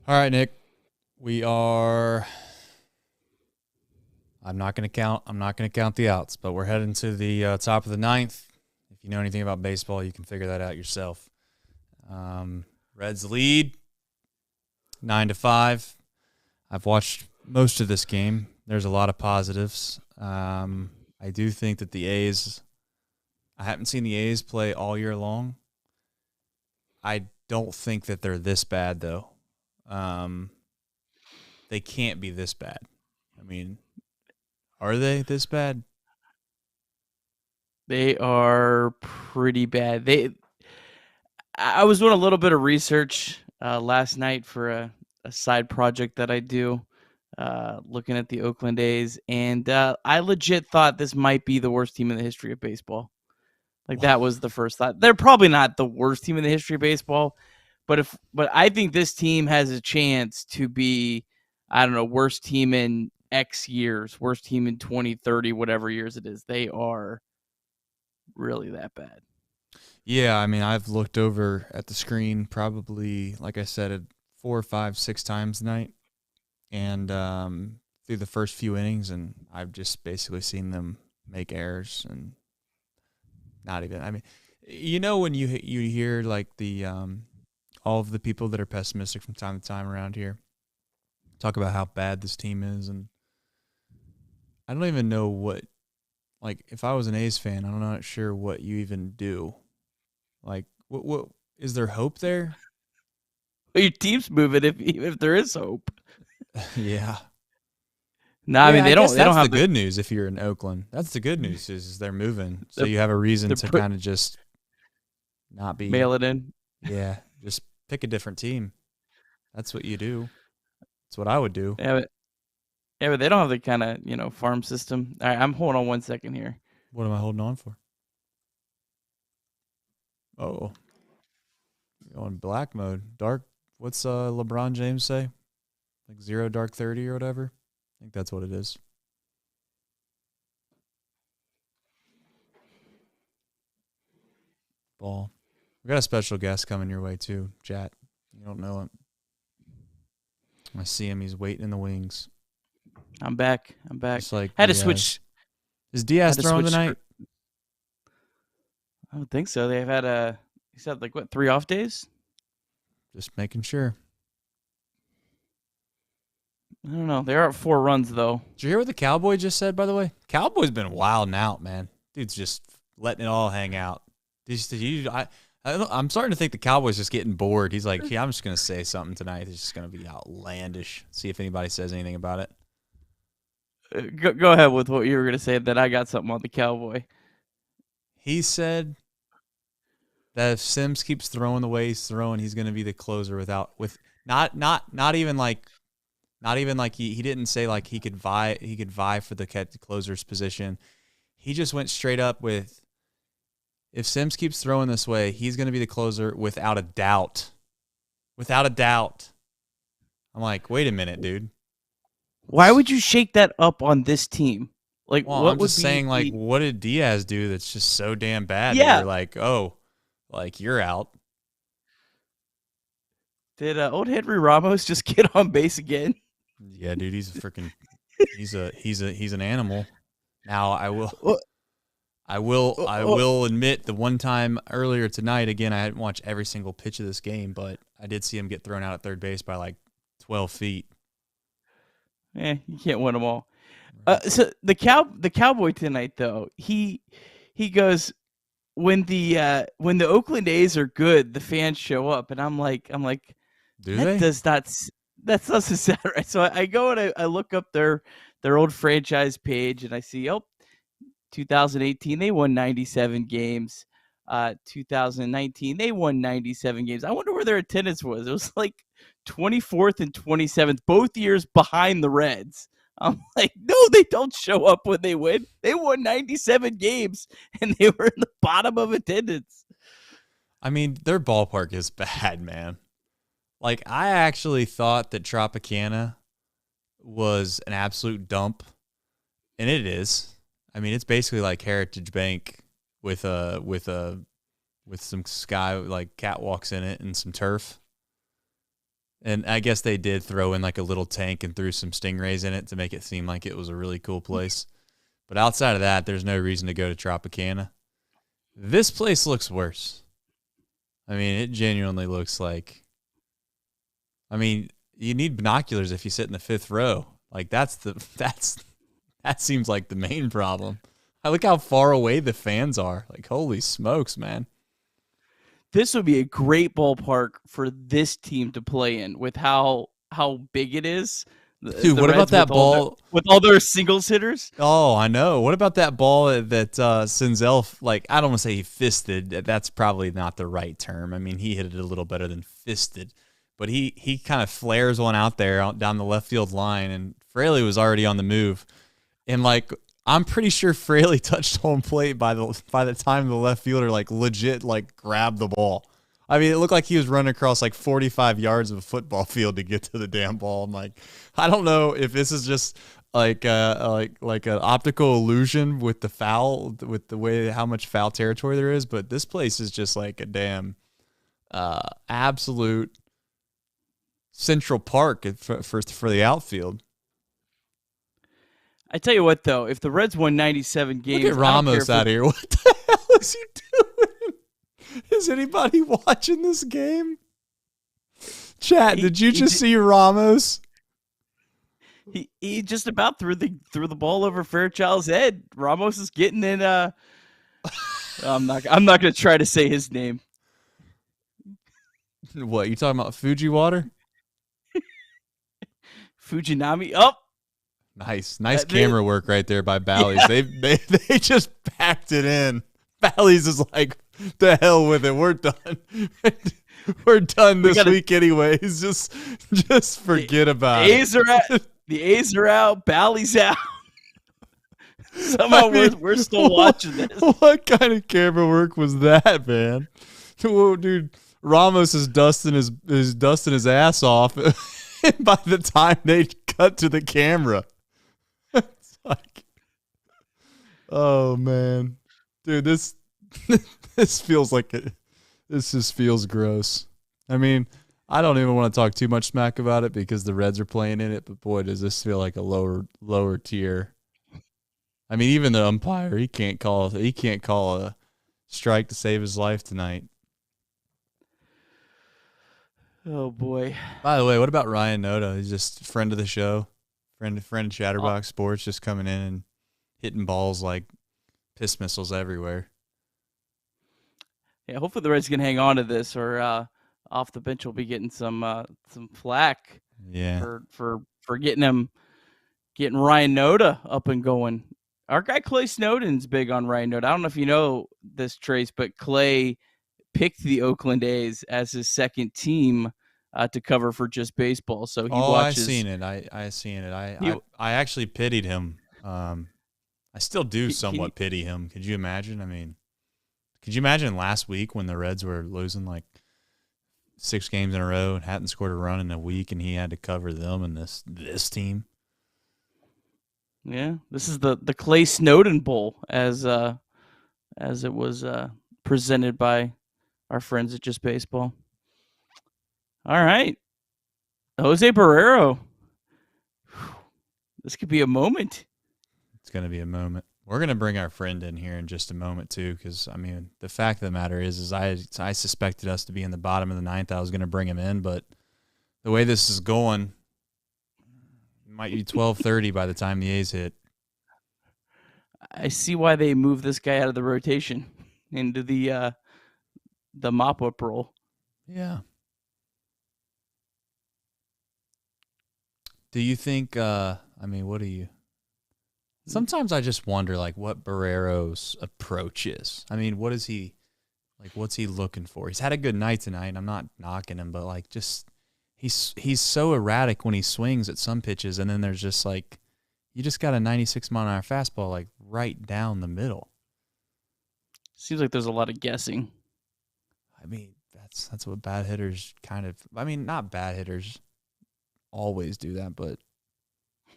All right, Nick. We are. I'm not going to count. I'm not going to count the outs, but we're heading to the top of the ninth. If you know anything about baseball, you can figure that out yourself. Reds lead 9-5. I've watched most of this game. There's a lot of positives. I do think that the A's. I haven't seen the A's play all year long. I don't think that they're this bad though. They can't be this bad. I mean, are they this bad? They are pretty bad. I was doing a little bit of research last night for a side project that I do, looking at the Oakland A's, and I legit thought this might be the worst team in the history of baseball. Like that was the first thought. They're probably not the worst team in the history of baseball, but I think this team has a chance to be, I don't know, worst team in X years, worst team in 20, 30, whatever years it is. They are really that bad. Yeah, I mean, I've looked over at the screen probably, like I said, 4, 5, 6 times tonight, and through the first few innings, and I've just basically seen them make errors and not even. I mean, when you hear like the all of the people that are pessimistic from time to time around here talk about how bad this team is, and I don't even know what. Like, if I was an A's fan, I'm not sure what you even do. Like, what is there hope there? Well, your team's moving if there is hope. Yeah. No, I Yeah, mean I guess they don't that's the have good news if you're in Oakland. That's the good news is they're moving. So the you have a reason the to put kind of just not be, mail it in. yeah, just pick a different team. That's what you do. That's what I would do. Yeah, but they don't have the kind of farm system. All right, I'm holding on 1 second here. What am I holding on for? Oh, going black mode. Dark. What's LeBron James say? Like 0 dark 30 or whatever? I think that's what it is. Ball. We got a special guest coming your way too, Jat. You don't know it. I see him. He's waiting in the wings. I'm back. I'm back. Just like Had to Diaz. switch. Is Diaz Had to throwing switch. tonight? I don't think so. They've had you said like what 3 off days? Just making sure. I don't know. They are at 4 runs though. Did you hear what the Cowboy just said, by the way? Cowboy's been wilding out, man. Dude's just letting it all hang out. I'm starting to think the Cowboy's just getting bored. He's like, yeah, I'm just going to say something tonight. It's just going to be outlandish. See if anybody says anything about it. Go ahead with what you were gonna say. Then I got something on the Cowboy. He said that if Sims keeps throwing the way he's throwing, he's going to be the closer with not even like he didn't say like he could vie for the closer's position. He just went straight up with, if Sims keeps throwing this way, he's going to be the closer without a doubt. Without a doubt. I'm like, wait a minute, dude. Why would you shake that up on this team? Like, Well, what I'm would just be saying, like, what did Diaz do that's just so damn bad that Yeah. you're like, oh, like you're out? Did old Henry Ramos just get on base again? Yeah, dude, he's a freaking, he's an animal. Now I will admit the one time earlier tonight, again, I hadn't watched every single pitch of this game, but I did see him get thrown out at third base by like 12 feet. You can't win them all. So the Cowboy tonight though, he goes, when the Oakland A's are good, the fans show up, and I'm like, Do that they? that's not sound right. So I go and I look up their old franchise page, and I see 2018 they won 97 games. 2019 they won 97 games. I wonder where their attendance was. It was like 24th and 27th, both years behind the Reds. I'm like, no, they don't show up when they win. They won 97 games and they were in the bottom of attendance. I mean, their ballpark is bad, man. Like, I actually thought that Tropicana was an absolute dump, and it is. I mean, it's basically like Heritage Bank with some sky like catwalks in it and some turf. And I guess they did throw in like a little tank and threw some stingrays in it to make it seem like it was a really cool place. But outside of that, there's no reason to go to Tropicana. This place looks worse. I mean, it genuinely looks like. I mean, you need binoculars if you sit in the fifth row. Like that seems like the main problem. I look how far away the fans are. Like, holy smokes, man. This would be a great ballpark for this team to play in with how big it is. Dude, what about that ball with all their singles hitters? Oh, I know. What about that ball that Senzel, like, I don't want to say he fisted. That's probably not the right term. I mean, he hit it a little better than fisted. But he kind of flares one out there down the left field line, and Fraley was already on the move. And, like, I'm pretty sure Fraley touched home plate by the time the left fielder, like, legit, like, grabbed the ball. I mean, it looked like he was running across, like, 45 yards of a football field to get to the damn ball. I'm like, I don't know if this is just like an optical illusion with the foul, with the way how much foul territory there is, but this place is just like a damn absolute Central Park for the outfield. I tell you what, though, if the Reds won 97 games, look at Ramos out here. What the hell is he doing? Is anybody watching this game? Chat, did you just see Ramos? He just about threw the ball over Fairchild's head. Ramos is getting in. I'm not going to try to say his name. What, you talking about Fujiwater? Fujinami. Oh, nice camera work right there by Bally's. They just backed it in. Bally's is like, the hell with it. We're done. We're done this week anyways. Just forget about it. The A's are out. Bally's out. Somehow we're still watching this. What kind of camera work was that, man? Whoa, dude, Ramos is dusting his ass off. And by the time they cut to the camera, it's like, oh man, dude, this feels like it. This just feels gross. I mean, I don't even want to talk too much smack about it because the Reds are playing in it, but boy, does this feel like a lower tier. I mean, even the umpire, he can't call a strike to save his life tonight. Oh boy. By the way, what about Ryan Noda? He's just a friend of the show, friend of Chatterbox Sports, just coming in and hitting balls like piss missiles everywhere. Yeah, hopefully the Reds can hang on to this, or off the bench will be getting some flack. Yeah. For getting Ryan Noda up and going. Our guy Clay Snowden's big on Ryan Noda. I don't know if you know this, Trace, but Clay picked the Oakland A's as his second team to cover for Just Baseball. So he watches. I seen it. I seen it. I actually pitied him. I still do somewhat pity him. Could you imagine? I mean, could you imagine last week when the Reds were losing like 6 games in a row and hadn't scored a run in a week, and he had to cover them and this team? Yeah, this is the Clay Snowden Bowl as it was presented by our friends at Just Baseball. All right, Jose Barrero. This could be a moment. It's going to be a moment. We're going to bring our friend in here in just a moment, too, because, I mean, the fact of the matter is I suspected us to be in the bottom of the 9th. I was going to bring him in, but the way this is going, it might be 12:30 by the time the A's hit. I see why they moved this guy out of the rotation into the mop-up role. Yeah. Do you think, I mean, what do you... Sometimes I just wonder, like, what Barrero's approach is. I mean, what's he looking for? He's had a good night tonight, and I'm not knocking him, but, like, just he's so erratic when he swings at some pitches, and then there's just, like, you just got a 96-mile-an-hour fastball, like, right down the middle. Seems like there's a lot of guessing. I mean, that's what bad hitters kind of... I mean, not bad hitters always do that, but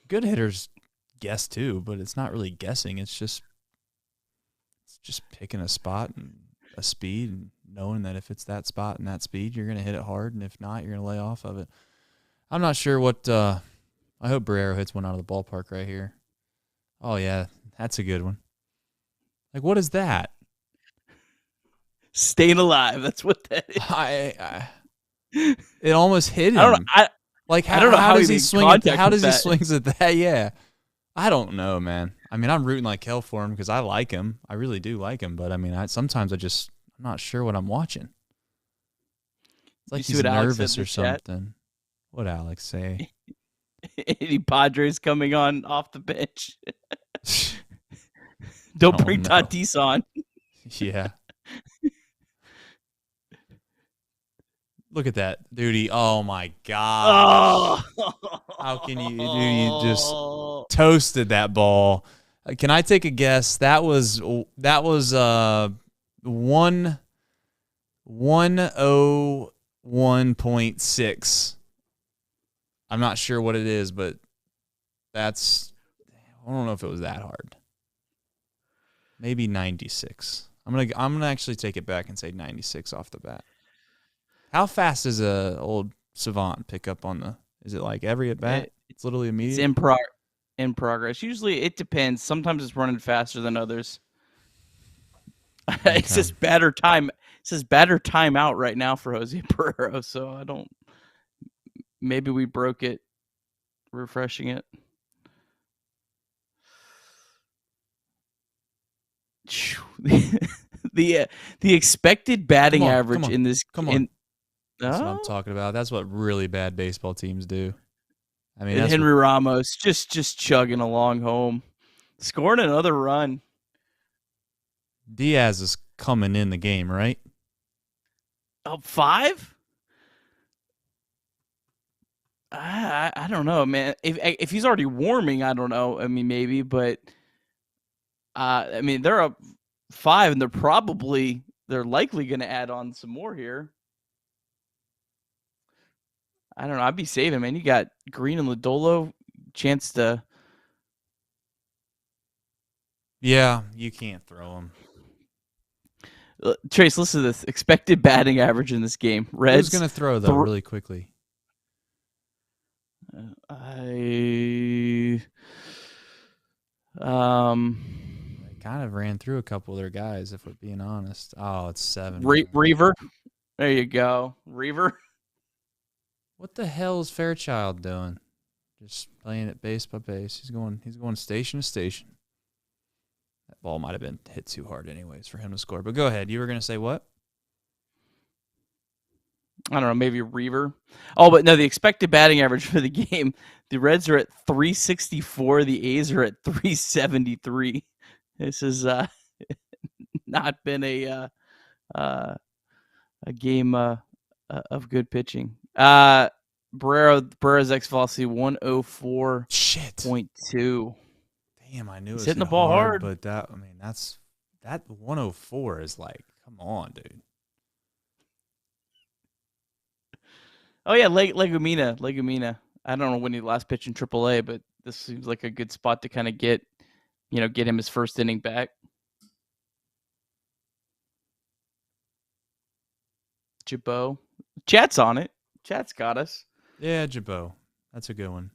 good hitters guess too, but it's not really guessing. It's just picking a spot and a speed and knowing that if it's that spot and that speed, you're going to hit it hard, and if not, you're going to lay off of it. I'm not sure what. I hope Barrero hits one out of the ballpark right here. Oh yeah, that's a good one. Like, what is that? Staying alive. That's what that is. It almost hit him. I don't know. Like, I don't know how how does he he made swing at that? contact How with does he that. swings at that? Yeah. I don't know, man. I mean, I'm rooting like hell for him because I like him. I really do like him. But, I mean, sometimes I'm not sure what I'm watching. It's like he's nervous or something. What'd Alex say? Any Padres coming on off the bench. Don't bring Tatis on. Yeah. Look at that, dude. Oh my god! Oh. How can you, dude? You just toasted that ball. Can I take a guess? That was 101.6. I'm not sure what it is, but I don't know if it was that hard. Maybe 96. I'm gonna actually take it back and say 96 off the bat. How fast does a old Savant pick up on the? Is it like every at bat? It's literally immediate. It's in progress. Usually, it depends. Sometimes it's running faster than others. Okay. It says batter time. It says batter timeout right now for Jose Barrero. So I don't. Maybe we broke it. Refreshing it. The expected batting average in this. Come on. That's what I'm talking about. That's what really bad baseball teams do. I mean, Henry Ramos just chugging along home, scoring another run. Diaz is coming in the game, right? Up 5? I don't know, man. If he's already warming, I don't know. I mean, maybe, but I mean, they're up 5, and they're likely going to add on some more here. I don't know. I'd be saving, man. You got Green and Lodolo, chance to. Yeah, you can't throw them. Trace, listen to this. Expected batting average in this game. Reds. Who's going to throw, though, really quickly? They kind of ran through a couple of their guys, if we're being honest. Oh, it's 7. Reaver. There you go. Reaver. What the hell is Fairchild doing? Just playing it base by base. He's going station to station. That ball might have been hit too hard anyways for him to score. But go ahead. You were going to say what? I don't know, maybe Reaver. Oh, but no, the expected batting average for the game, the Reds are at 364, the A's are at 373. This has not been a game of good pitching. Barrero's X velocity 104.2. Damn, I knew it was hitting the ball hard, but that 104 is like, come on, dude. Oh yeah, Legumina. I don't know when he last pitched in AAA, but this seems like a good spot to kind of get him his first inning back. Jabot. Chat's on it. Chat's got us. Yeah, Jabot. That's a good one.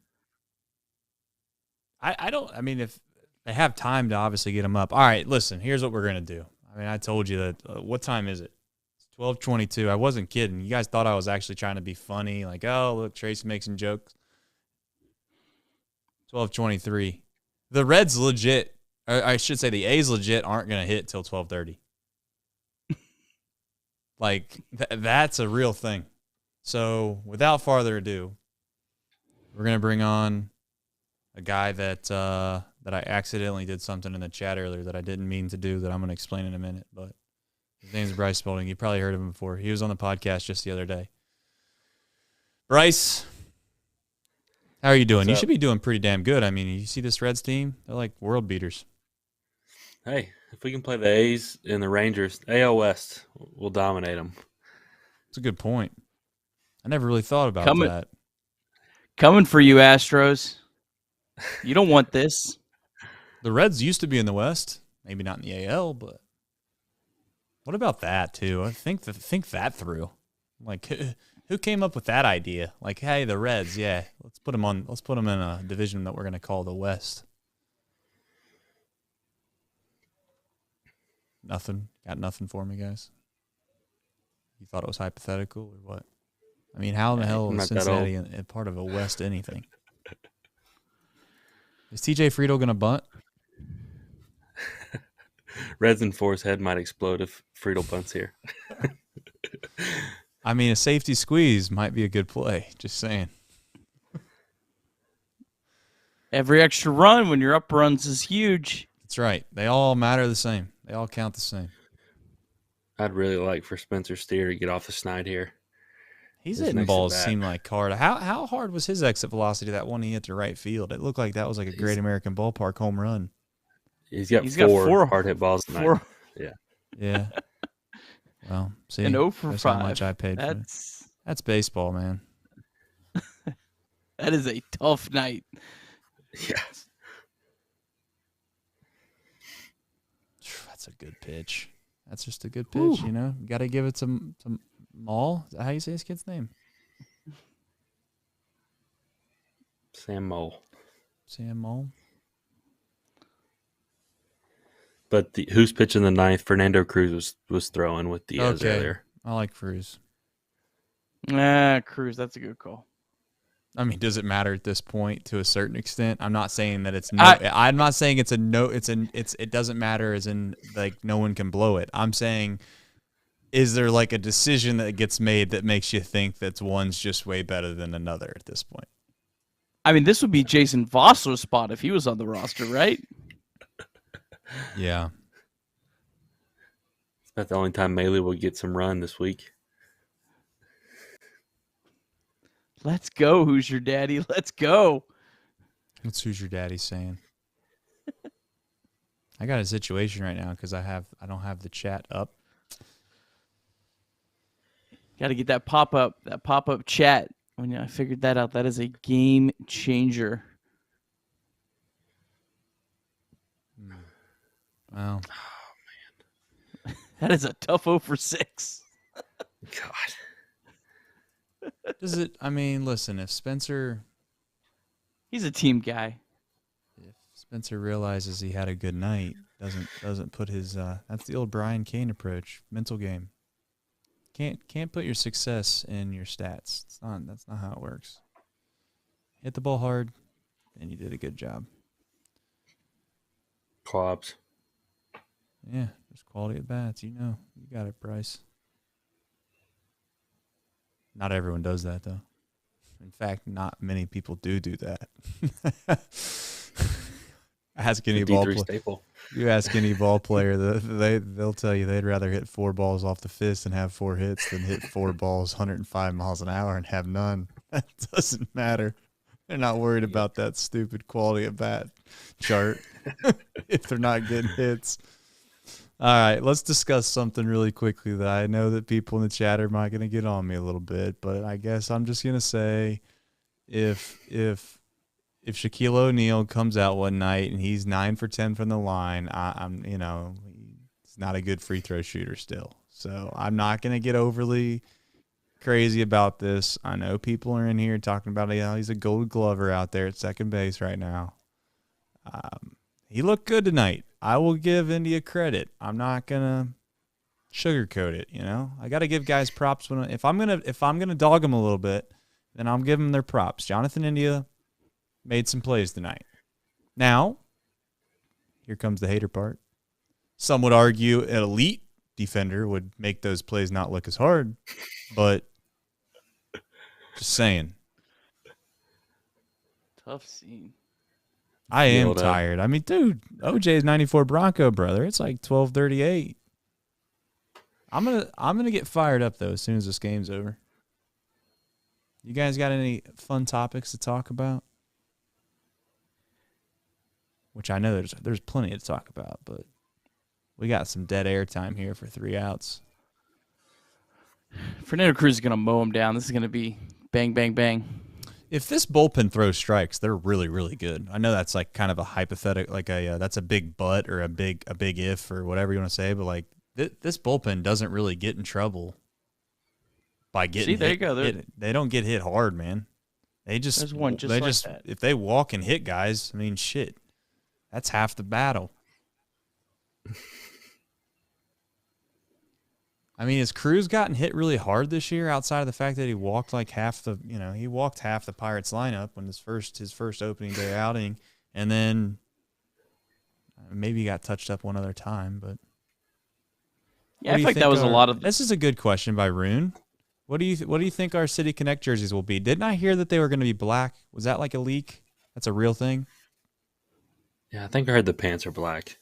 I mean, if they have time to obviously get him up. All right, listen, here's what we're going to do. I mean, I told you that. What time is it? It's 12:22. I wasn't kidding. You guys thought I was actually trying to be funny. Like, oh, look, Tracy makes some jokes. 12:23. The Reds legit, or I should say the A's legit aren't going to hit till 12:30. Like, that's a real thing. So, without farther ado, we're going to bring on a guy that I accidentally did something in the chat earlier that I didn't mean to do that I'm going to explain in a minute. But his name is Bryce Spalding. You probably heard of him before. He was on the podcast just the other day. Bryce, how are you doing? You should be doing pretty damn good. I mean, you see this Reds team? They're like world beaters. Hey, if we can play the A's and the Rangers, AL West, we'll dominate them. That's a good point. I never really thought about that. Coming for you, Astros. You don't want this. The Reds used to be in the West. Maybe not in the AL, but what about that, too? I think that through. Like, Who came up with that idea? Like, hey, the Reds, yeah, let's put them in a division that we're going to call the West. Nothing. Got nothing for me, guys. You thought it was hypothetical or what? I mean, how in the hell is Cincinnati a part of a West anything? Is TJ Friedel going to bunt? Reds and Force head might explode if Friedel bunts here. I mean, a safety squeeze might be a good play. Just saying. Every extra run when you're up runs is huge. That's right. They all matter the same. They all count the same. I'd really like for Spencer Steer to get off the snide here. He's hitting balls seem like hard. How hard was his exit velocity, that one he hit to right field? It looked like that was like a Great American Ballpark home run. He's got four hard hit balls tonight. Yeah. Yeah. Well, see, and 0 for 5. How much I paid for it. That's baseball, man. That is a tough night. Yeah. That's a good pitch. That's just a good pitch, you know? You got to give it some Maul. Is that how you say his kid's name? Sam Mole. Sam Mole. But who's pitching the ninth? Fernando Cruz was throwing with Diaz earlier. I like Cruz. Cruz, that's a good call. I mean, does it matter at this point to a certain extent? I'm not saying that it's no. I'm not saying it's a no. It doesn't matter as in like no one can blow it. I'm saying, is there like a decision that gets made that makes you think that one's just way better than another at this point? I mean, this would be Jason Vossler's spot if he was on the roster, right? Yeah. It's about the only time Maley will get some run this week. Let's go, Who's Your Daddy? Let's go. That's Who's Your Daddy saying. I got a situation right now because I don't have the chat up. Got to get that pop-up chat. When I figured that out, that is a game changer. Wow. Oh, man. That is a tough 0 for 6. God. Does it? I mean, listen. If Spencer, he's a team guy. If Spencer realizes he had a good night, doesn't put his. That's the old Brian Kane approach. Mental game. Can't put your success in your stats. That's not how it works. Hit the ball hard, and you did a good job. Clobs. Yeah, there's quality at bats. You know, you got it, Bryce. Not everyone does that, though. In fact, not many people do that. Ask any ball player. You ask any ball player, they'll tell you they'd rather hit 4 balls off the fist and have 4 hits than hit 4 balls 105 miles an hour and have none. That doesn't matter. They're not worried about that stupid quality of bat chart if they're not getting hits. All right, let's discuss something really quickly that I know that people in the chat are going to get on me a little bit, but I guess I'm just going to say if Shaquille O'Neal comes out one night and he's 9 for 10 from the line, he's not a good free throw shooter still. So I'm not going to get overly crazy about this. I know people are in here talking about he's a gold glover out there at second base right now. He looked good tonight. I will give India credit. I'm not gonna sugarcoat it. I got to give guys props if I'm gonna dog them a little bit, then I'll give them their props. Jonathan India made some plays tonight. Now, here comes the hater part. Some would argue an elite defender would make those plays not look as hard, but just saying. Tough scene. I am tired. I mean, dude, OJ's 94 Bronco, brother. It's like 12:38. I'm gonna get fired up though as soon as this game's over. You guys got any fun topics to talk about? Which I know there's plenty to talk about, but we got some dead air time here for 3 outs. Fernando Cruz is gonna mow him down. This is gonna be bang, bang, bang. If this bullpen throws strikes, they're really, really good. I know that's like kind of a hypothetical, like that's a big but or a big if or whatever you want to say, but like this bullpen doesn't really get in trouble by getting See, there hit. you go. They don't get hit hard, man. There's one just like that. If they walk and hit guys, I mean, shit, that's half the battle. I mean, has Cruz gotten hit really hard this year outside of the fact that he walked like half the Pirates lineup when his first opening day outing, and then maybe he got touched up one other time, but yeah, I feel like that was a lot of. This is a good question by Rune. What do you think our City Connect jerseys will be? Didn't I hear that they were going to be black? Was that like a leak? That's a real thing? Yeah, I think I heard the pants are black.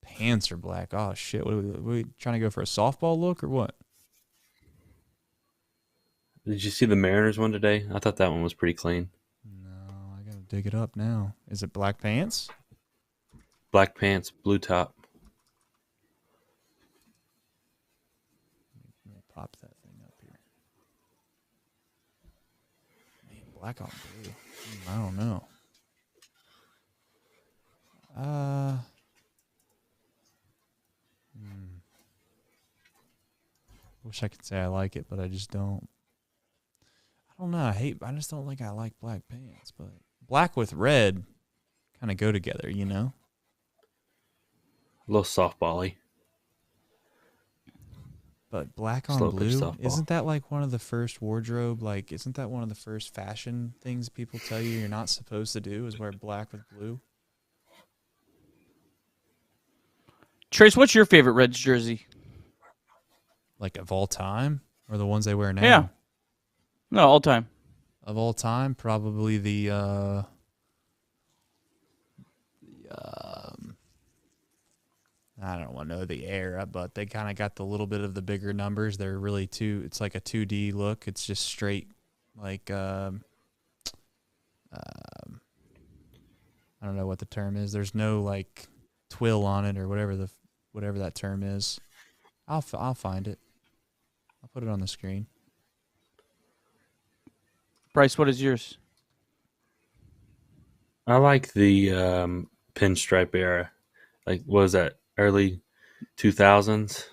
Pants are black. Oh, shit. What are we trying to go for a softball look or what? Did you see the Mariners one today? I thought that one was pretty clean. No, I got to dig it up now. Is it black pants? Black pants, blue top. Let me pop that thing up here. Man, black on blue. I don't know. Wish I could say I like it, but I just don't. I don't know. I just don't think I like black pants, but black with red kind of go together, you know? A little softball-y. But black on Slow pitch blue, softball. isn't that like one of the first wardrobe, isn't that one of the first fashion things people tell you you're not supposed to do is wear black with blue? Trace, what's your favorite Reds jersey? Like of all time? Or the ones they wear now? Yeah. No, all time. Of all time, probably I don't want to know the era, but they kind of got the little bit of the bigger numbers. They're really it's like a 2D look. It's just straight, like, I don't know what the term is. There's no like twill on it or whatever that term is. I'll find it. I'll put it on the screen. Bryce, what is yours? I like the pinstripe era. Like, what was that? Early 2000s?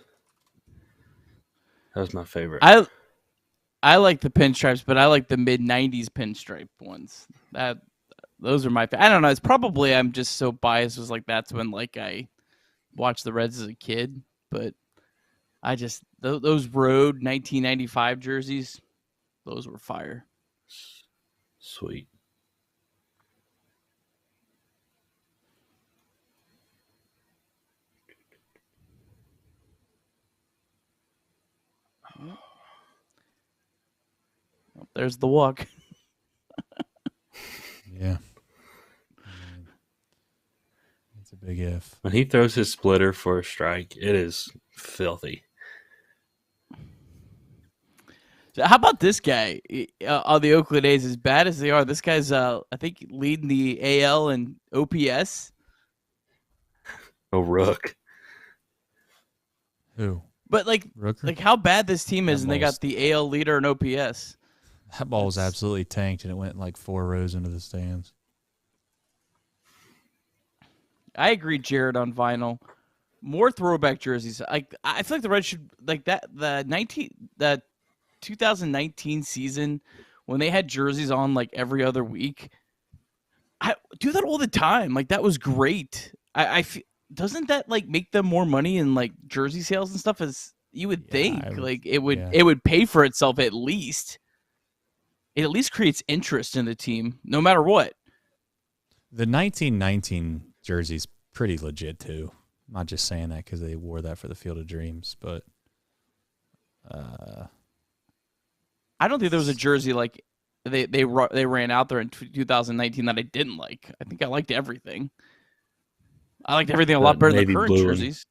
That was my favorite. I like the pinstripes, but I like the mid-90s pinstripe ones. Those are my favorite. I don't know. It's probably I'm just so biased. It was like that's when like I watched the Reds as a kid, but I just those road 1995 jerseys, those were fire. Sweet. There's the walk. Yeah. It's a big if. When he throws his splitter for a strike, it is filthy. So how about this guy on the Oakland A's? As bad as they are, this guy's I think leading the AL and OPS. Oh, Rook. Who? But like Rooker? how bad this team is, That and they ball's- got the AL leader in OPS. That ball was absolutely tanked, and it went like 4 rows into the stands. I agree, Jared, on vinyl. More throwback jerseys. I feel like the Reds should like that the 2019 season when they had jerseys on like every other week. I do that all the time. Like that was great. Doesn't that like make them more money in like jersey sales and stuff? As you would think, it would pay for itself at least. It at least creates interest in the team, no matter what. The 1919 jersey's pretty legit too. I'm not just saying that because they wore that for the Field of Dreams, but I don't think there was a jersey like they ran out there in 2019 that I didn't like. I think I liked everything. I liked everything a lot better than the current jerseys.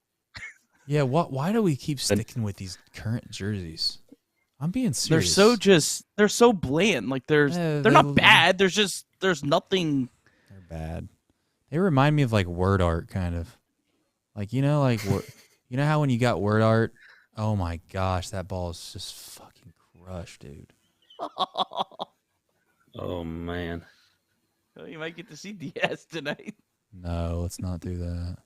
Yeah, why do we keep sticking with these current jerseys? I'm being serious. They're so bland. Like they're not bad. There's nothing. They're bad. They remind me of like word art, kind of. Like you know how when you got word art, oh my gosh, that ball is just fucking crushed, dude. Oh man. Well, you might get to see Diaz tonight. No, let's not do that.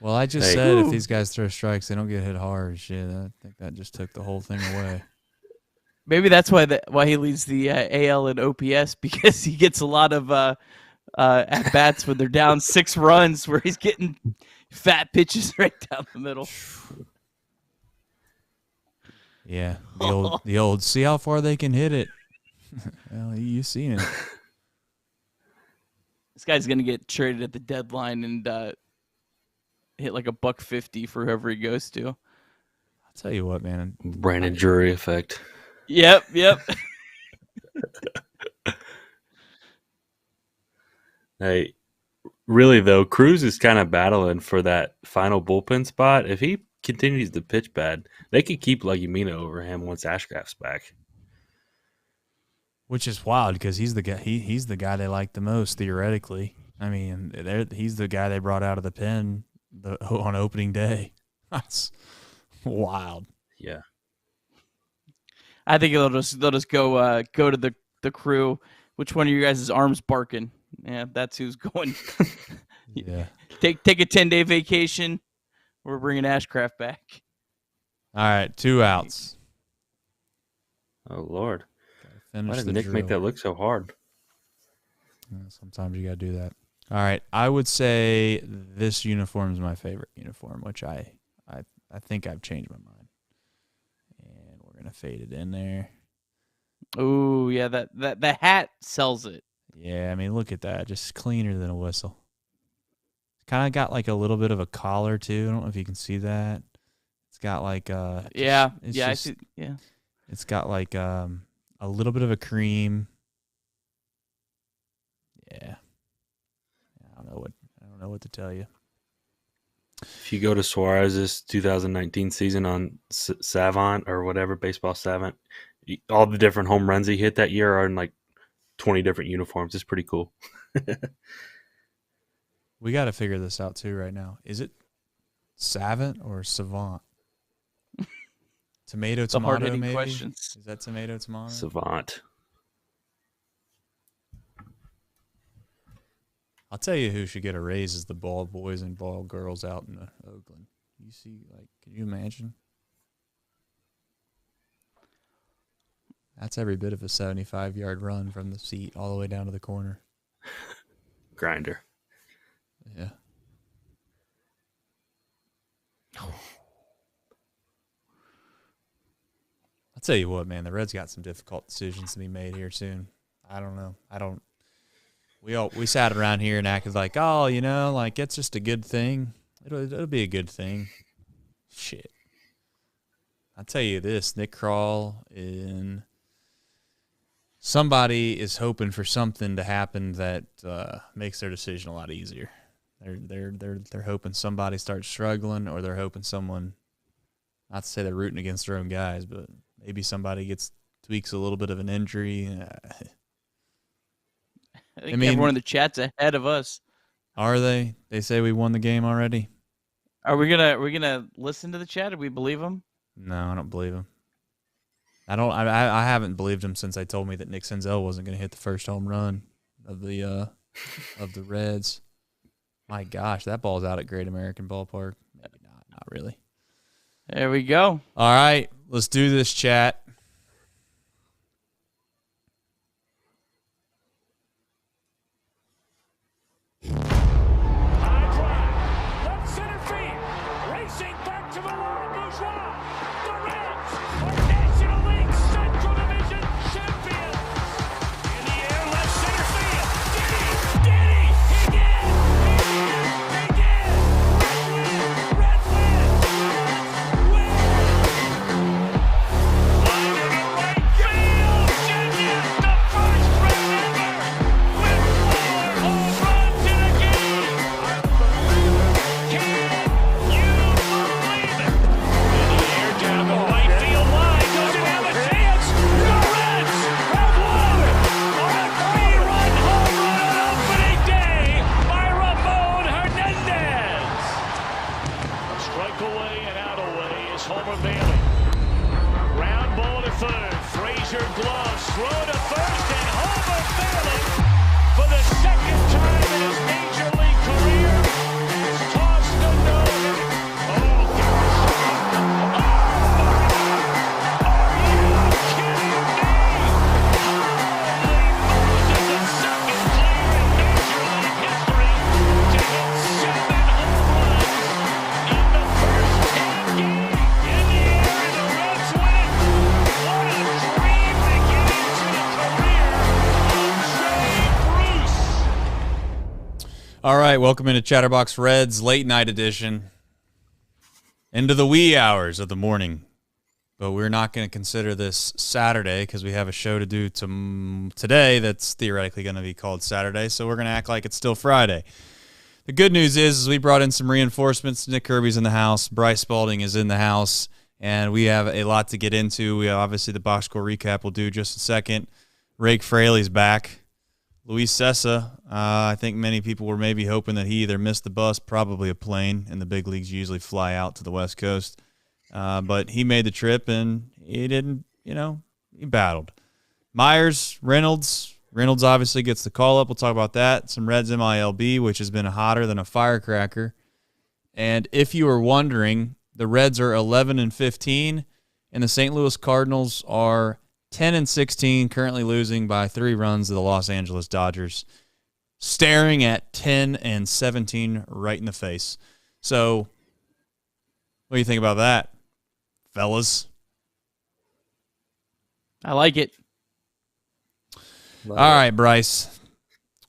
Well, I just said if these guys throw strikes, they don't get hit hard. Shit, I think that just took the whole thing away. Maybe that's why he leads the AL and OPS, because he gets a lot of at bats when they're down 6 runs, where he's getting fat pitches right down the middle. Yeah, the old see how far they can hit it. Well, you've seen it. This guy's gonna get traded at the deadline and hit like $150 for whoever he goes to. I'll tell you what, man. Brandon Drury effect. Yep. Hey, really though, Cruz is kind of battling for that final bullpen spot. If he continues to pitch bad, they could keep Legumina over him once Ashcraft's back. Which is wild because he's the guy. He's the guy they like the most theoretically. I mean, he's the guy they brought out of the pen on opening day. That's wild. Yeah, I think they'll just go to the crew. Which one of you guys' is arms barking? Yeah, that's who's going. Yeah. Take a 10-day vacation. We're bringing Ashcraft back. All right, 2 outs. oh Lord. Finish Why did the Nick drill. make that look so hard? Yeah, sometimes you got to do that. All right. I would say this uniform is my favorite uniform, which I think I've changed my mind. And we're going to fade it in there. Oh, yeah, that hat sells it. Yeah, I mean, look at that. Just cleaner than a whistle. Kind of got like a little bit of a collar, too. I don't know if you can see that. It's got like I see. Yeah. It's got like a little bit of a cream. Yeah. I don't know what to tell you. If you go to Suarez's 2019 season on Savant or whatever, Baseball Savant, all the different home runs he hit that year are in like 20 different uniforms. It's pretty cool. We got to figure this out too right now. Is it Savant or Savant? Tomato, maybe? Questions. Is that tomato? Savant. I'll tell you who should get a raise is the ball boys and ball girls out in Oakland. You see, like, can you imagine? That's every bit of a 75-yard run from the seat all the way down to the corner. Grinder. Yeah. I'll tell you what, man, the Reds got some difficult decisions to be made here soon. I don't know. We sat around here and acted like, oh, like it's just a good thing. It'll be a good thing. Shit. I'll tell you this, Nick Krall and somebody is hoping for something to happen that makes their decision a lot easier. They're hoping somebody starts struggling, or they're hoping someone, not to say they're rooting against their own guys, but maybe somebody tweaks a little bit of an injury. I think everyone in the chat's ahead of us. Are they? They say we won the game already. Are we gonna listen to the chat? Do we believe them? No, I don't believe him. I haven't believed him since they told me that Nick Senzel wasn't going to hit the first home run of the Reds. My gosh, that ball's out at Great American Ballpark. Maybe not really. There we go. All right, let's do this, chat. For the second time in his major league career, has tossed the nose All right, welcome into Chatterbox Reds late night edition. Into the wee hours of the morning. But we're not going to consider this Saturday because we have a show to do today that's theoretically going to be called Saturday, so we're going to act like it's still Friday. The good news is we brought in some reinforcements. Nick Kirby's in the house. Bryce Spalding is in the house, and we have a lot to get into. We have obviously the box score recap we'll do just a second. Rake Fraley's back. Luis Cessa, I think many people were maybe hoping that he either missed the bus, probably a plane, and the big leagues usually fly out to the West Coast. But he made the trip, and he didn't, he battled. Myers, Reynolds obviously gets the call-up. We'll talk about that. Some Reds MILB, which has been hotter than a firecracker. And if you were wondering, the Reds are 11-15, and the St. Louis Cardinals are 10-16, currently losing by 3 runs to the Los Angeles Dodgers, staring at 10-17 right in the face. So, what do you think about that, fellas? I like it. All right, Bryce.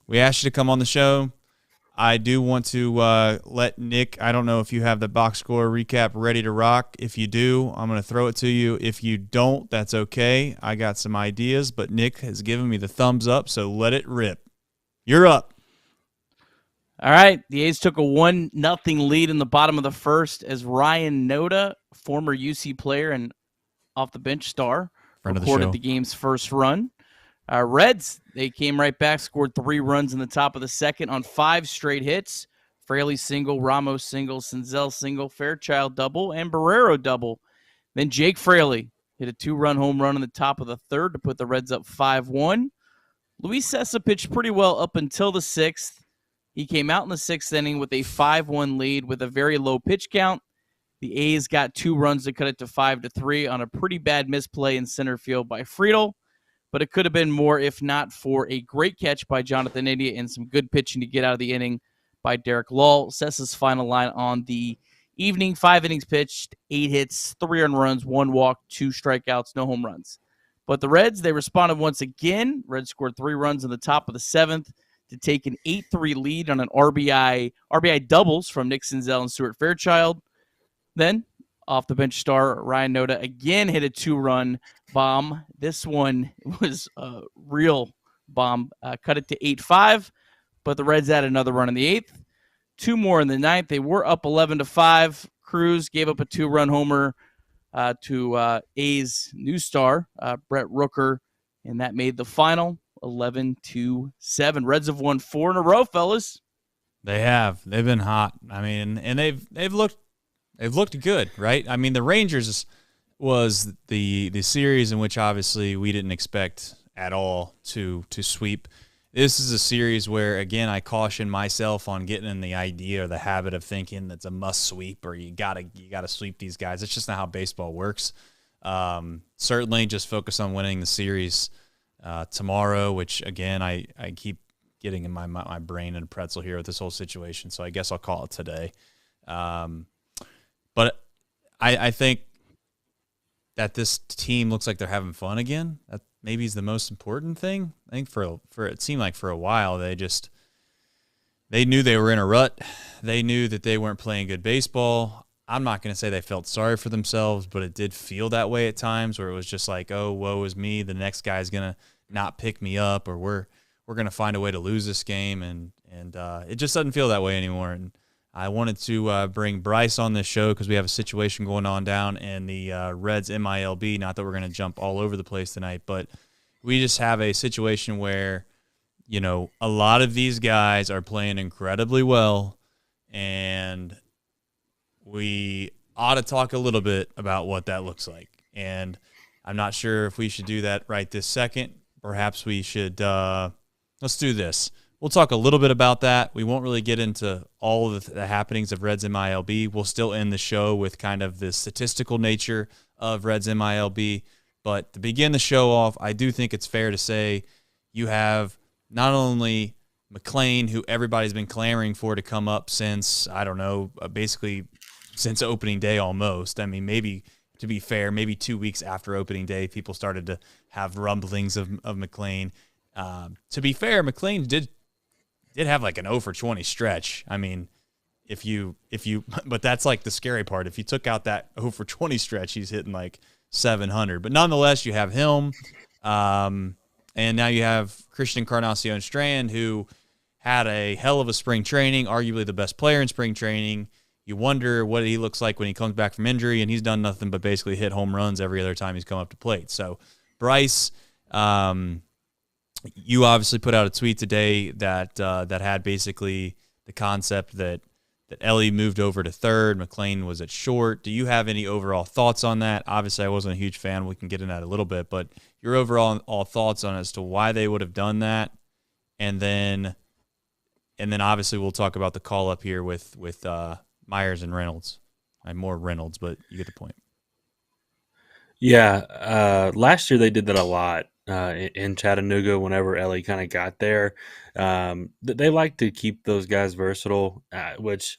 We asked you to come on the show. I do want to let Nick, I don't know if you have the box score recap ready to rock. If you do, I'm going to throw it to you. If you don't, that's okay. I got some ideas, but Nick has given me the thumbs up, so let it rip. You're up. All right. The A's took a 1-0 lead in the bottom of the first as Ryan Noda, former UC player and off-the-bench star, recorded the game's first run. Reds, they came right back, scored 3 runs in the top of the second on 5 straight hits. Fraley single, Ramos single, Senzel single, Fairchild double, and Barrero double. Then Jake Fraley hit a 2-run home run in the top of the third to put the Reds up 5-1. Luis Cessa pitched pretty well up until the 6th. He came out in the 6th inning with a 5-1 lead with a very low pitch count. The A's got 2 runs to cut it to 5-3 on a pretty bad misplay in center field by Friedel. But it could have been more if not for a great catch by Jonathan India and some good pitching to get out of the inning by Derek Lull. Cessa's final line on the evening, 5 innings pitched, 8 hits, 3 earned runs, 1 walk, 2 strikeouts, no home runs. But the Reds, they responded once again. Reds scored 3 runs in the top of the 7th to take an 8-3 lead on an RBI doubles from Nick Senzel and Stuart Fairchild. Then, off the bench star Ryan Noda again hit a 2-run bomb. This one was a real bomb. Cut it to 8-5, but the Reds had another run in the 8th. 2 more in the 9th. They were up 11-5. Cruz gave up a 2-run homer to A's new star, Brett Rooker, and that made the final 11-7. Reds have won 4 in a row, fellas. They have. They've been hot. I mean, and they've looked good, right? I mean, the Rangers was the series in which obviously we didn't expect at all to sweep. This is a series where, again, I caution myself on getting in the idea or the habit of thinking that's a must sweep or you gotta sweep these guys. It's just not how baseball works. Certainly, just focus on winning the series tomorrow, which again I keep getting in my brain in a pretzel here with this whole situation. So I guess I'll call it today. But I think that this team looks like they're having fun again. That maybe is the most important thing. I think for it seemed like for a while they knew they were in a rut. They knew that they weren't playing good baseball. I'm not going to say they felt sorry for themselves, but it did feel that way at times where it was just like, oh, woe is me. The next guy's going to not pick me up or we're going to find a way to lose this game. And it just doesn't feel that way anymore. And I wanted to bring Bryce on this show because we have a situation going on down in the Reds MILB. Not that we're going to jump all over the place tonight, but we just have a situation where, a lot of these guys are playing incredibly well, and we ought to talk a little bit about what that looks like. And I'm not sure if we should do that right this second. Perhaps we should let's do this. We'll talk a little bit about that. We won't really get into all of the happenings of Reds MILB. We'll still end the show with kind of the statistical nature of Reds MILB. But to begin the show off, I do think it's fair to say you have not only McLean, who everybody's been clamoring for to come up since, I don't know, basically since opening day almost. I mean, maybe, to be fair, maybe 2 weeks after opening day, people started to have rumblings of McLean. To be fair, McLean did did have like an 0 for 20 stretch. I mean, if you, but that's like the scary part. If you took out that 0 for 20 stretch, he's hitting like 700. But nonetheless, you have him, and now you have Christian Encarnacion Strand, who had a hell of a spring training, arguably the best player in spring training. You wonder what he looks like when he comes back from injury, and he's done nothing but basically hit home runs every other time he's come up to plate. So, Bryce, you obviously put out a tweet today that had basically the concept that Ellie moved over to third, McLean was at short. Do you have any overall thoughts on that? Obviously, I wasn't a huge fan. We can get into that a little bit, but your overall thoughts on as to why they would have done that, and then obviously we'll talk about the call up here with Myers and Reynolds. I'm more Reynolds, but you get the point. Yeah, last year they did that a lot in Chattanooga whenever Ellie kind of got there. They like to keep those guys versatile, which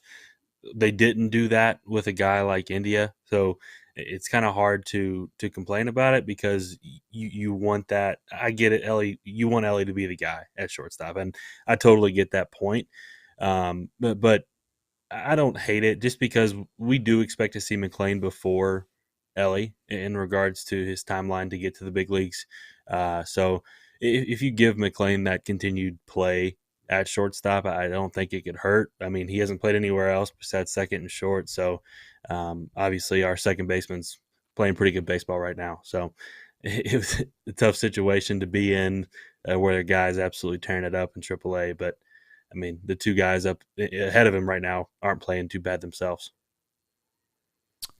they didn't do that with a guy like India. So it's kind of hard to complain about it because you want that. I get it, Ellie. You want Ellie to be the guy at shortstop, and I totally get that point. But I don't hate it just because we do expect to see McLean before Ellie in regards to his timeline to get to the big leagues. So if you give McLean that continued play at shortstop, I don't think it could hurt. I mean, he hasn't played anywhere else besides second and short. So obviously our second baseman's playing pretty good baseball right now. So it was a tough situation to be in where the guy's absolutely tearing it up in AAA. But I mean, the two guys up ahead of him right now aren't playing too bad themselves.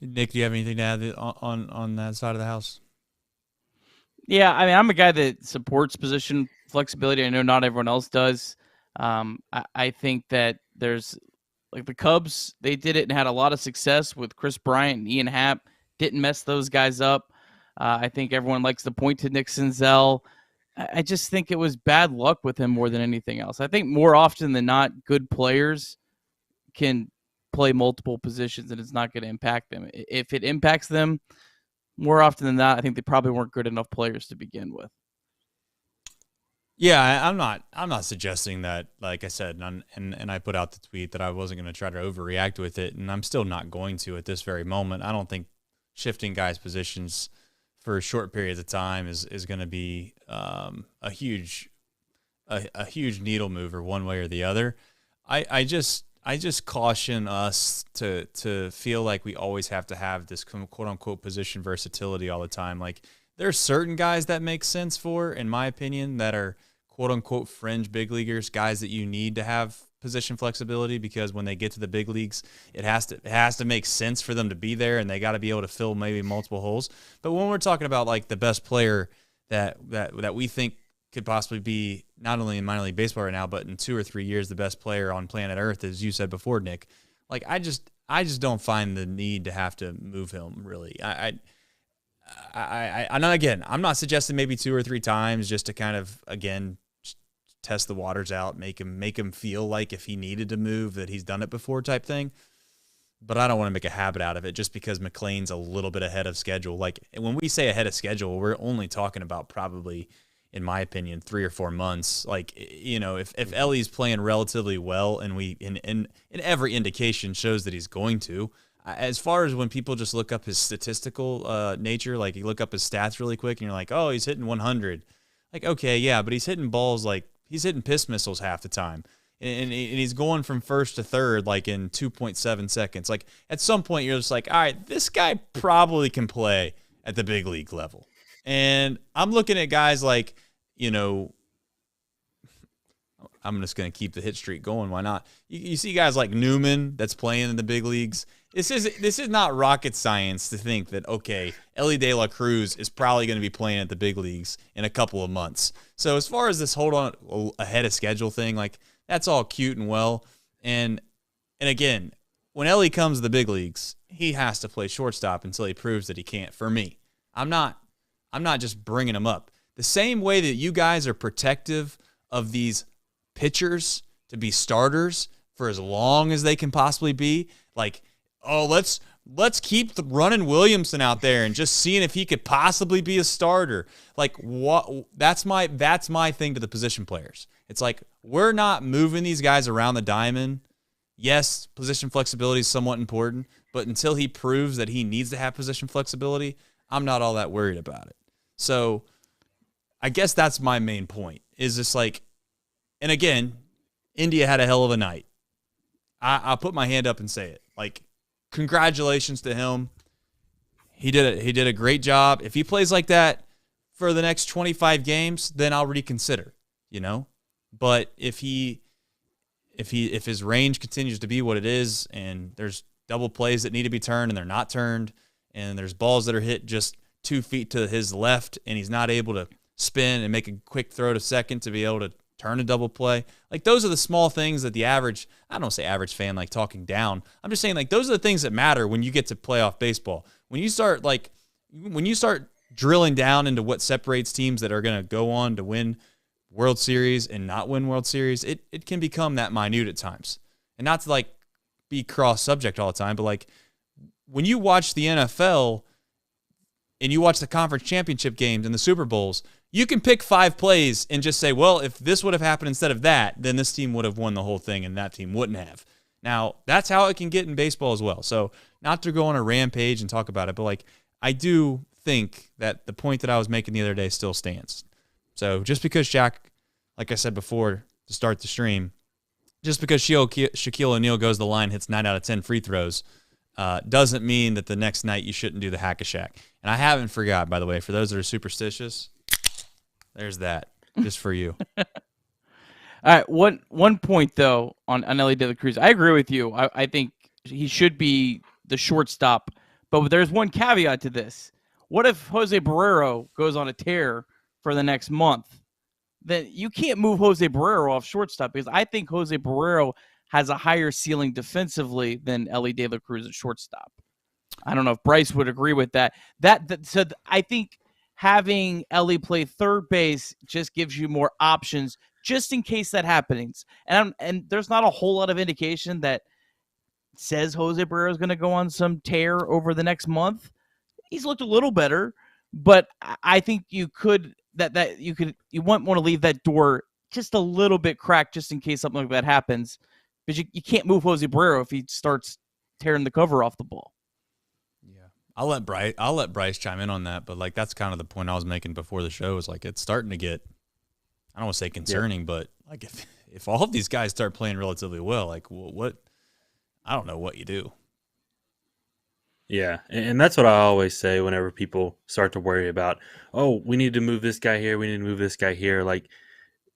Nick, do you have anything to add on that side of the house? Yeah, I mean, I'm a guy that supports position flexibility. I know not everyone else does. I think that there's, like the Cubs, they did it and had a lot of success with Chris Bryant and Ian Happ. Didn't mess those guys up. I think everyone likes to point to Nick Senzel. I just think it was bad luck with him more than anything else. I think more often than not, good players can play multiple positions and it's not going to impact them. If it impacts them, more often than not, I think they probably weren't good enough players to begin with. Yeah, I'm not suggesting that, like I said, and I put out the tweet that I wasn't going to try to overreact with it, and I'm still not going to at this very moment. I don't think shifting guys' positions for short periods of time is going to be a huge needle mover one way or the other. I just caution us to feel like we always have to have this quote unquote position versatility all the time. Like, there are certain guys that make sense for, in my opinion, that are quote unquote fringe big leaguers, guys that you need to have position flexibility because when they get to the big leagues, it has to make sense for them to be there, and they got to be able to fill maybe multiple holes. But when we're talking about like the best player that we think could possibly be not only in minor league baseball right now, but in 2 or 3 years, the best player on planet Earth, as you said before, Nick, like I just don't find the need to have to move him really. I know, again, I'm not suggesting maybe 2 or 3 times just to kind of, again, test the waters out, make him feel like if he needed to move that he's done it before type thing. But I don't want to make a habit out of it just because McLean's a little bit ahead of schedule. Like, when we say ahead of schedule, we're only talking about probably, in my opinion, 3 or 4 months. Like, you know, if Ellie's playing relatively well and we in every indication shows that he's going to, as far as when people just look up his statistical nature, like you look up his stats really quick and you're like, oh, he's hitting 100. Like, okay, yeah, but he's hitting balls like he's hitting piss missiles half the time. And he's going from first to third like in 2.7 seconds. Like, at some point you're just like, all right, this guy probably can play at the big league level. And I'm looking at guys like, you know, I'm just going to keep the hit streak going. Why not? You see guys like Newman that's playing in the big leagues. This is not rocket science to think that, okay, Ellie De La Cruz is probably going to be playing at the big leagues in a couple of months. So as far as this hold on ahead of schedule thing, like, that's all cute and well. And again, when Ellie comes to the big leagues, he has to play shortstop until he proves that he can't. For me, I'm not just bringing him up. The same way that you guys are protective of these pitchers to be starters for as long as they can possibly be, like, oh, let's keep running Williamson out there and just seeing if he could possibly be a starter. Like, what? That's my thing to the position players. It's like, we're not moving these guys around the diamond. Yes, position flexibility is somewhat important, but until he proves that he needs to have position flexibility, I'm not all that worried about it. So I guess that's my main point, is just like, and again, India had a hell of a night. I'll put my hand up and say it. Like, congratulations to him. He did a great job. If he plays like that for the next 25 games, then I'll reconsider, you know? But if his range continues to be what it is, and there's double plays that need to be turned and they're not turned, and there's balls that are hit just 2 feet to his left, and he's not able to spin and make a quick throw to second to be able to turn a double play. Like, those are the small things that the average, I don't say average fan like talking down. I'm just saying, like, those are the things that matter when you get to playoff baseball. When you start drilling down into what separates teams that are going to go on to win World Series and not win World Series, it can become that minute at times. And not to like be cross subject all the time, but like when you watch the NFL and you watch the conference championship games and the Super Bowls, you can pick 5 plays and just say, well, if this would have happened instead of that, then this team would have won the whole thing and that team wouldn't have. Now, that's how it can get in baseball as well. So not to go on a rampage and talk about it, but like, I do think that the point that I was making the other day still stands. So just because Shaq, like I said before to start the stream, just because Shaquille O'Neal goes to the line, hits 9 out of 10 free throws, doesn't mean that the next night you shouldn't do the hack-a-Shaq. And I haven't forgot, by the way, for those that are superstitious, there's that, just for you. All right, one point, though, on Elly De La Cruz. I agree with you. I think he should be the shortstop. But there's one caveat to this. What if Jose Barrero goes on a tear for the next month? Then you can't move Jose Barrero off shortstop, because I think Jose Barrero has a higher ceiling defensively than Elly De La Cruz at shortstop. I don't know if Bryce would agree with that. So I think having Elly play third base just gives you more options just in case that happens. And there's not a whole lot of indication that says Jose Barrero is going to go on some tear over the next month. He's looked a little better, but I think you wouldn't want to leave that door just a little bit cracked just in case something like that happens. But you can't move Jose Barrero if he starts tearing the cover off the ball. Yeah, I'll let Bryce chime in on that, but like, that's kind of the point I was making before the show. Is like, it's starting to get, I don't want to say concerning, but like, if all of these guys start playing relatively well, like, what I don't know what you do. Yeah, and that's what I always say whenever people start to worry about, oh, we need to move this guy here, we need to move this guy here. Like,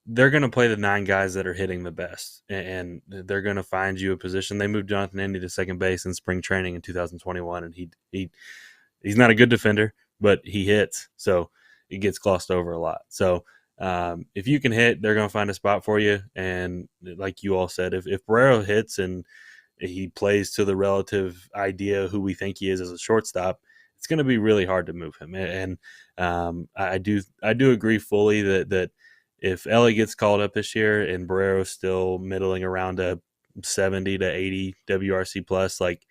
they're going to play the 9 guys that are hitting the best, and they're going to find you a position. They moved Jonathan Indy to second base in spring training in 2021, and he's not a good defender, but he hits, so it gets glossed over a lot. So if you can hit, they're going to find a spot for you. And like you all said, if Barrero hits and he plays to the relative idea who we think he is as a shortstop, it's going to be really hard to move him. And I do agree fully that if Elly gets called up this year and Barrero's still middling around a 70 to 80 WRC plus, like,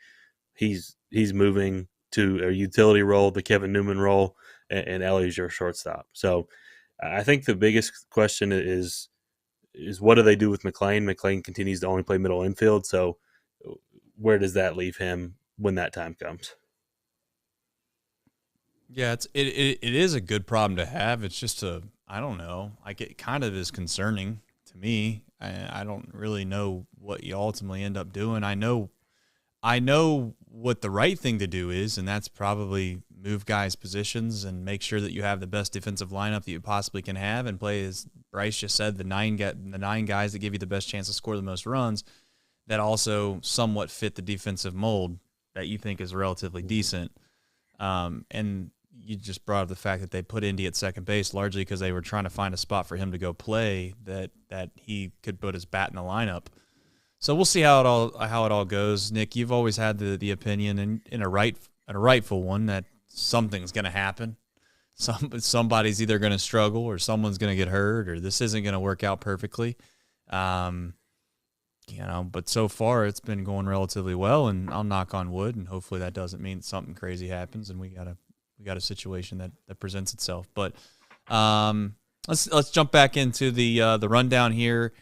he's moving to a utility role, the Kevin Newman role, and Elly's your shortstop. So I think the biggest question is what do they do with McLean? McLean continues to only play middle infield, so where does that leave him when that time comes? Yeah, it is a good problem to have. It's just I don't know. Like, it kind of is concerning to me. I don't really know what you ultimately end up doing. I know what the right thing to do is, and that's probably move guys' positions and make sure that you have the best defensive lineup that you possibly can have, and play, as Bryce just said, the nine guys that give you the best chance to score the most runs, that also somewhat fit the defensive mold that you think is relatively decent. And you just brought up the fact that they put Indy at second base largely because they were trying to find a spot for him to go play that he could put his bat in the lineup. So we'll see how it all goes. Nick, you've always had the opinion, and in a rightful one, that something's going to happen. Somebody's either going to struggle, or someone's going to get hurt, or this isn't going to work out perfectly. But so far it's been going relatively well, and I'll knock on wood, and hopefully that doesn't mean something crazy happens and we got a situation that presents itself. But Let's jump back into the rundown here.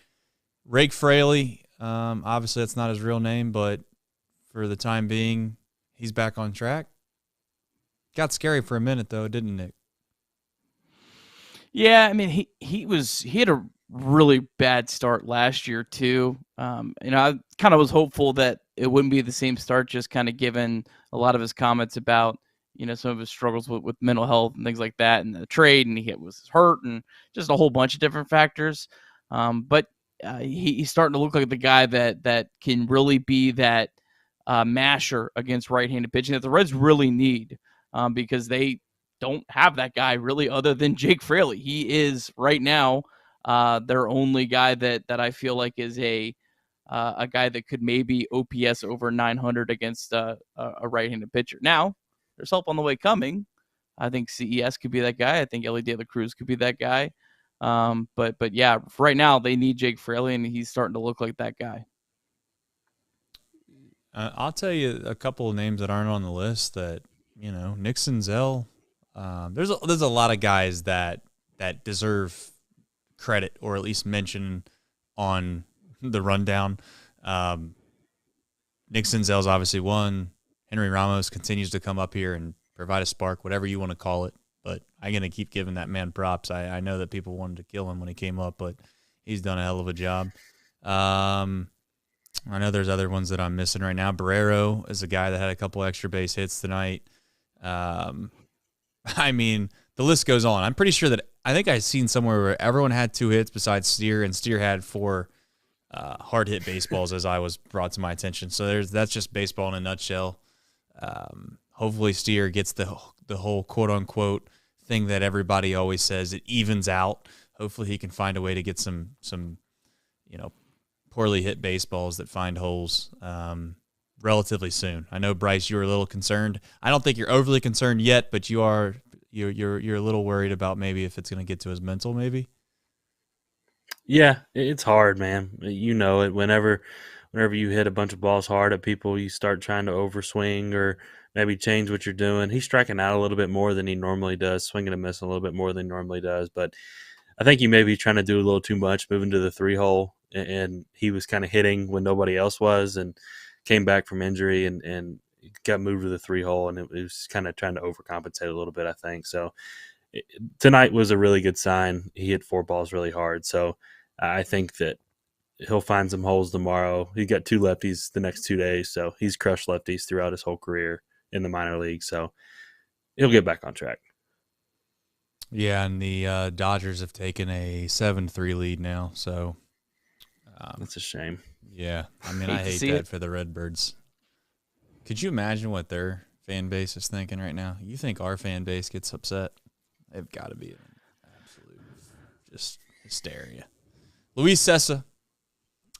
Rake Fraley, obviously that's not his real name, but for the time being, he's back on track. Got scary for a minute though, didn't it? Yeah, I mean he had a really bad start last year too. I kind of was hopeful that it wouldn't be the same start, just kind of given a lot of his comments about some of his struggles with mental health and things like that, and the trade, and he was hurt, and just a whole bunch of different factors. But he's starting to look like the guy that can really be that masher against right-handed pitching that the Reds really need, because they don't have that guy really other than Jake Fraley. He is right now their only guy that I feel like is a guy that could maybe OPS over 900 against a right-handed pitcher. Now, there's help on the way coming. I think CES could be that guy. I think Ellie De La Cruz could be that guy. But yeah, right now they need Jake Fraley, and he's starting to look like that guy. I'll tell you a couple of names that aren't on the list that, Nick Senzel. There's a lot of guys that deserve credit or at least mention on the rundown. Nick Senzel's obviously one. Henry Ramos continues to come up here and provide a spark, whatever you want to call it. But I'm going to keep giving that man props. I know that people wanted to kill him when he came up, but he's done a hell of a job. I know there's other ones that I'm missing right now. Barrero is a guy that had a couple extra base hits tonight. I mean, the list goes on. I'm pretty sure that I think I've seen somewhere where everyone had 2 hits besides Steer, and Steer had 4 hard hit baseballs as I was brought to my attention. So that's just baseball in a nutshell. Hopefully Steer gets the whole quote unquote thing that everybody always says, it evens out. Hopefully he can find a way to get some poorly hit baseballs that find holes relatively soon. I know, Bryce, you were a little concerned. I don't think you're overly concerned yet, but you're a little worried about maybe if it's going to get to his mental, maybe. Yeah, it's hard, man. You know it. Whenever you hit a bunch of balls hard at people, you start trying to overswing or maybe change what you're doing. He's striking out a little bit more than he normally does, swinging and missing a little bit more than he normally does. But I think he may be trying to do a little too much, moving to the 3-hole, and he was kind of hitting when nobody else was, and came back from injury and got moved to the 3-hole, and it was kind of trying to overcompensate a little bit, I think. So tonight was a really good sign. He hit 4 balls really hard. So I think that he'll find some holes tomorrow. He got 2 lefties the next 2 days, so he's crushed lefties throughout his whole career in the minor league. So he'll get back on track. Yeah, and the Dodgers have taken a 7-3 lead now. So that's a shame. Yeah, I mean, I hate that for the Redbirds. Could you imagine what their fan base is thinking right now? You think our fan base gets upset? They've got to be an absolute just hysteria. Luis Cessa.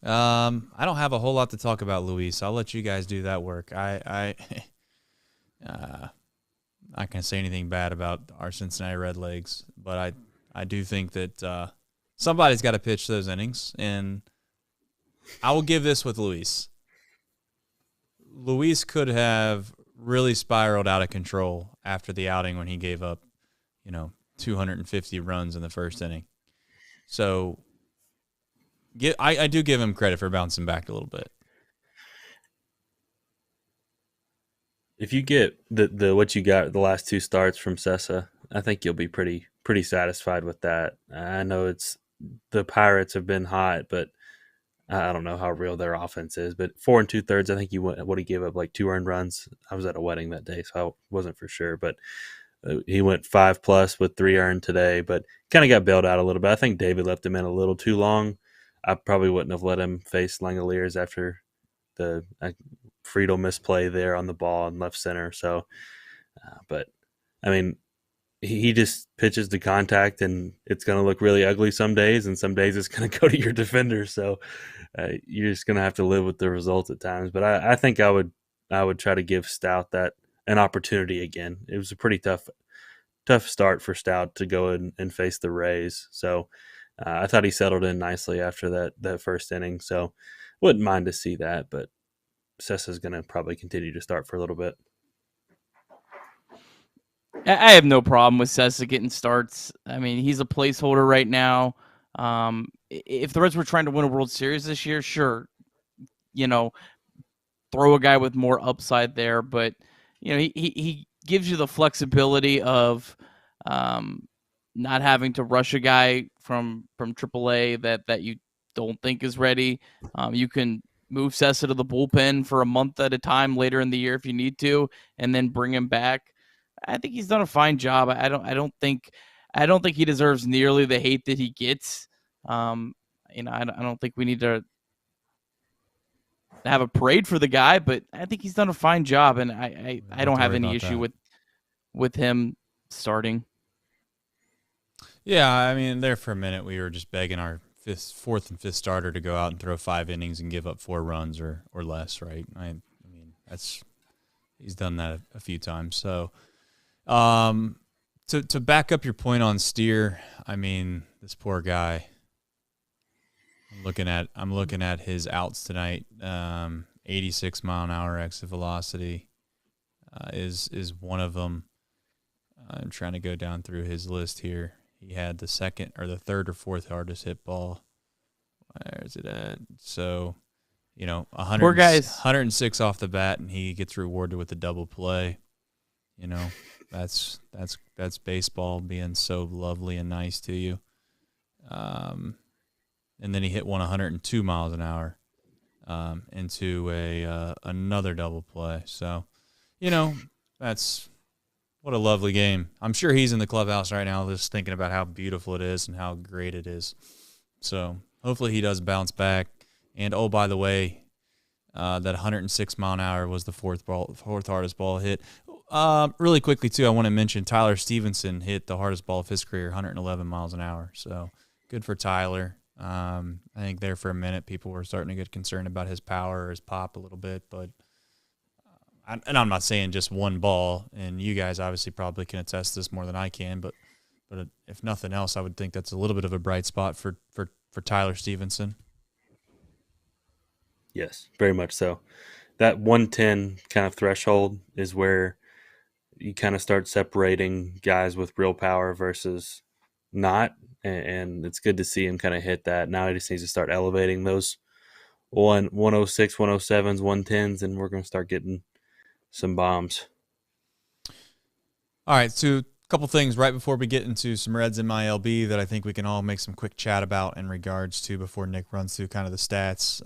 I don't have a whole lot to talk about Luis. I'll let you guys do that work. I not going to say anything bad about our Cincinnati Redlegs, but I do think that somebody's got to pitch those innings, and I will give this with Luis. Luis could have really spiraled out of control after the outing when he gave up, 250 runs in the first inning. So I do give him credit for bouncing back a little bit. If you get the what you got the last 2 starts from Cessa, I think you'll be pretty satisfied with that. I know the Pirates have been hot, but I don't know how real their offense is. But 4 2/3, I think he gave up like 2 earned runs. I was at a wedding that day, so I wasn't for sure. But he went 5+ with 3 earned today, but kind of got bailed out a little bit. I think David left him in a little too long. I probably wouldn't have let him face Langoliers after the Friedel misplay there on the ball in left center. So, but I mean, he just pitches to contact, and it's going to look really ugly some days, and some days it's going to go to your defender. So you're just going to have to live with the results at times. But I think I would try to give Stout an opportunity again. It was a pretty tough start for Stout to go and face the Rays. So I thought he settled in nicely after that first inning. So wouldn't mind to see that, but Cessa's going to probably continue to start for a little bit. I have no problem with Sessa getting starts. I mean, he's a placeholder right now. If the Reds were trying to win a World Series this year, sure, you know, throw a guy with more upside there. But he gives you the flexibility of not having to rush a guy from AAA that you don't think is ready. You can move Sessa to the bullpen for a month at a time later in the year if you need to, and then bring him back. I think he's done a fine job. I don't think he deserves nearly the hate that he gets. I don't think we need to have a parade for the guy, but I think he's done a fine job, and I don't have any issue with him starting. Yeah, I mean, there for a minute we were just begging our fourth and fifth starter to go out and throw 5 innings and give up 4 runs or less, right? I mean, he's done that a few times. So, to back up your point on Steer, I mean, this poor guy. I'm looking at his outs tonight. 86 mile an hour exit velocity is one of them. I'm trying to go down through his list here. He had the second or the third or fourth hardest hit ball. Where is it at? So, 106 off the bat, and he gets rewarded with a double play. That's baseball being so lovely and nice to you. And then he hit 102 miles an hour into another double play. So, that's what a lovely game. I'm sure he's in the clubhouse right now just thinking about how beautiful it is and how great it is. So hopefully he does bounce back. And, oh, by the way, that 106 mile an hour was the fourth hardest ball hit. Really quickly, too, I want to mention Tyler Stevenson hit the hardest ball of his career, 111 miles an hour. So good for Tyler. I think there for a minute people were starting to get concerned about his power or his pop a little bit, but and I'm not saying just one ball, and you guys obviously probably can attest this more than I can, but if nothing else, I would think that's a little bit of a bright spot for Tyler Stevenson. Yes, very much so. That 110 kind of threshold is where you kind of start separating guys with real power versus not, and it's good to see him kind of hit that. Now he just needs to start elevating those 106, 107s, 110s, and we're going to start getting some bombs. All right, so a couple things right before we get into some Reds in MLB that I think we can all make some quick chat about in regards to before Nick runs through kind of the stats.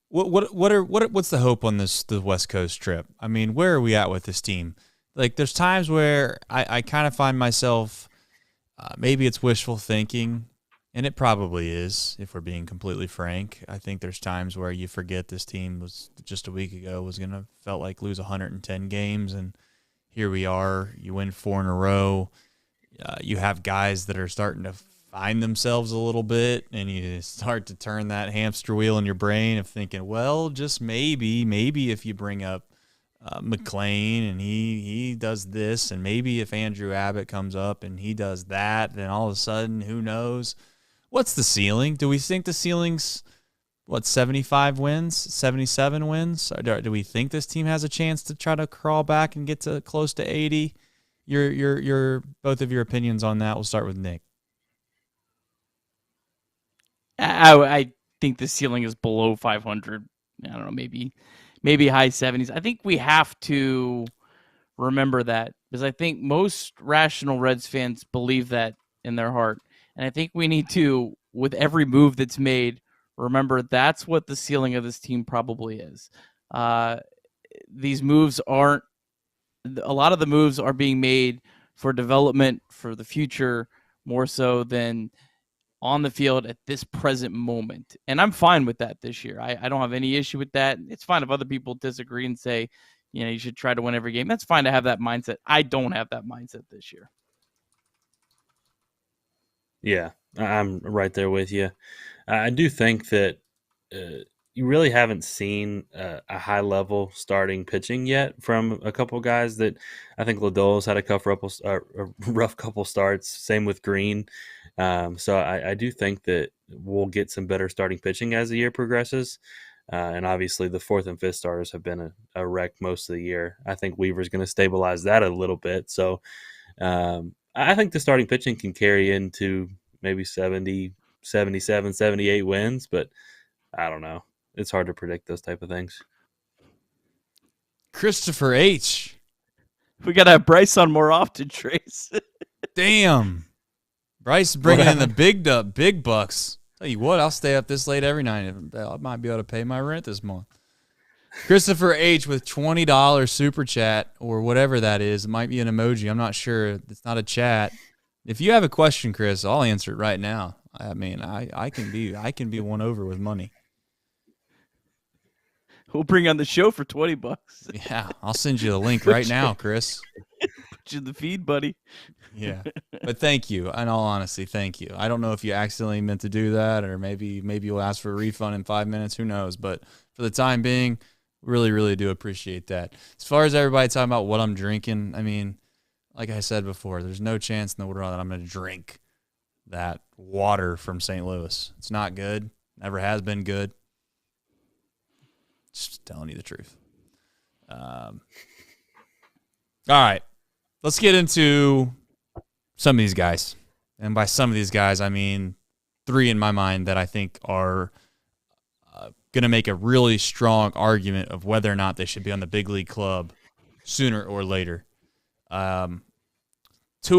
What's the hope on the West Coast trip? I mean, where are we at with this team? Like, there's times where I kind of find myself, maybe it's wishful thinking, and it probably is, if we're being completely frank. I think there's times where you forget this team was just a week ago was going to felt like lose 110 games, and here we are. You win 4 in a row. You have guys that are starting to find themselves a little bit, and you start to turn that hamster wheel in your brain of thinking, well, just maybe if you bring up McLean and he does this, and maybe if Andrew Abbott comes up and he does that, then all of a sudden, who knows? What's the ceiling? Do we think the ceiling's, 75 wins, 77 wins? Do we think this team has a chance to try to crawl back and get to close to 80? Your both of your opinions on that. We'll start with Nick. I think the ceiling is below 500. I don't know, maybe high 70s. I think we have to remember that because I think most rational Reds fans believe that in their heart. And I think we need to, with every move that's made, remember that's what the ceiling of this team probably is. These moves aren't, a lot of the moves are being made for development for the future more so than on the field at this present moment. And I'm fine with that this year. I don't have any issue with that. It's fine if other people disagree and say, you should try to win every game. That's fine to have that mindset. I don't have that mindset this year. Yeah, I'm right there with you. I do think that you really haven't seen a high-level starting pitching yet from a couple guys that I think Lodol's had a rough couple starts. Same with Green. So I do think that we'll get some better starting pitching as the year progresses. And obviously, the fourth and fifth starters have been a wreck most of the year. I think Weaver's going to stabilize that a little bit. So I think the starting pitching can carry into maybe 70, 77, 78 wins, but I don't know. It's hard to predict those type of things. Christopher H. We got to have Bryce on more often, Trace. Damn. Bryce is bringing in the big bucks. Tell you what, I'll stay up this late every night. I might be able to pay my rent this month. Christopher H. with $20 super chat or whatever that is. It might be an emoji. I'm not sure. It's not a chat. If you have a question, Chris, I'll answer it right now. I mean, I can be won over with money. We'll bring on the show for $20. Yeah, I'll send you the link right now, Chris. Put you in the feed, buddy. Yeah, but thank you. In all honesty, thank you. I don't know if you accidentally meant to do that, or maybe you'll ask for a refund in 5 minutes. Who knows? But for the time being, really, really do appreciate that. As far as everybody talking about what I'm drinking, I mean, like I said before, there's no chance in the world that I'm going to drink that water from St. Louis. It's not good. Never has been good. Just telling you the truth. All right. Let's get into some of these guys. And by some of these guys, I mean 3 in my mind that I think are going to make a really strong argument of whether or not they should be on the big league club sooner or later. 2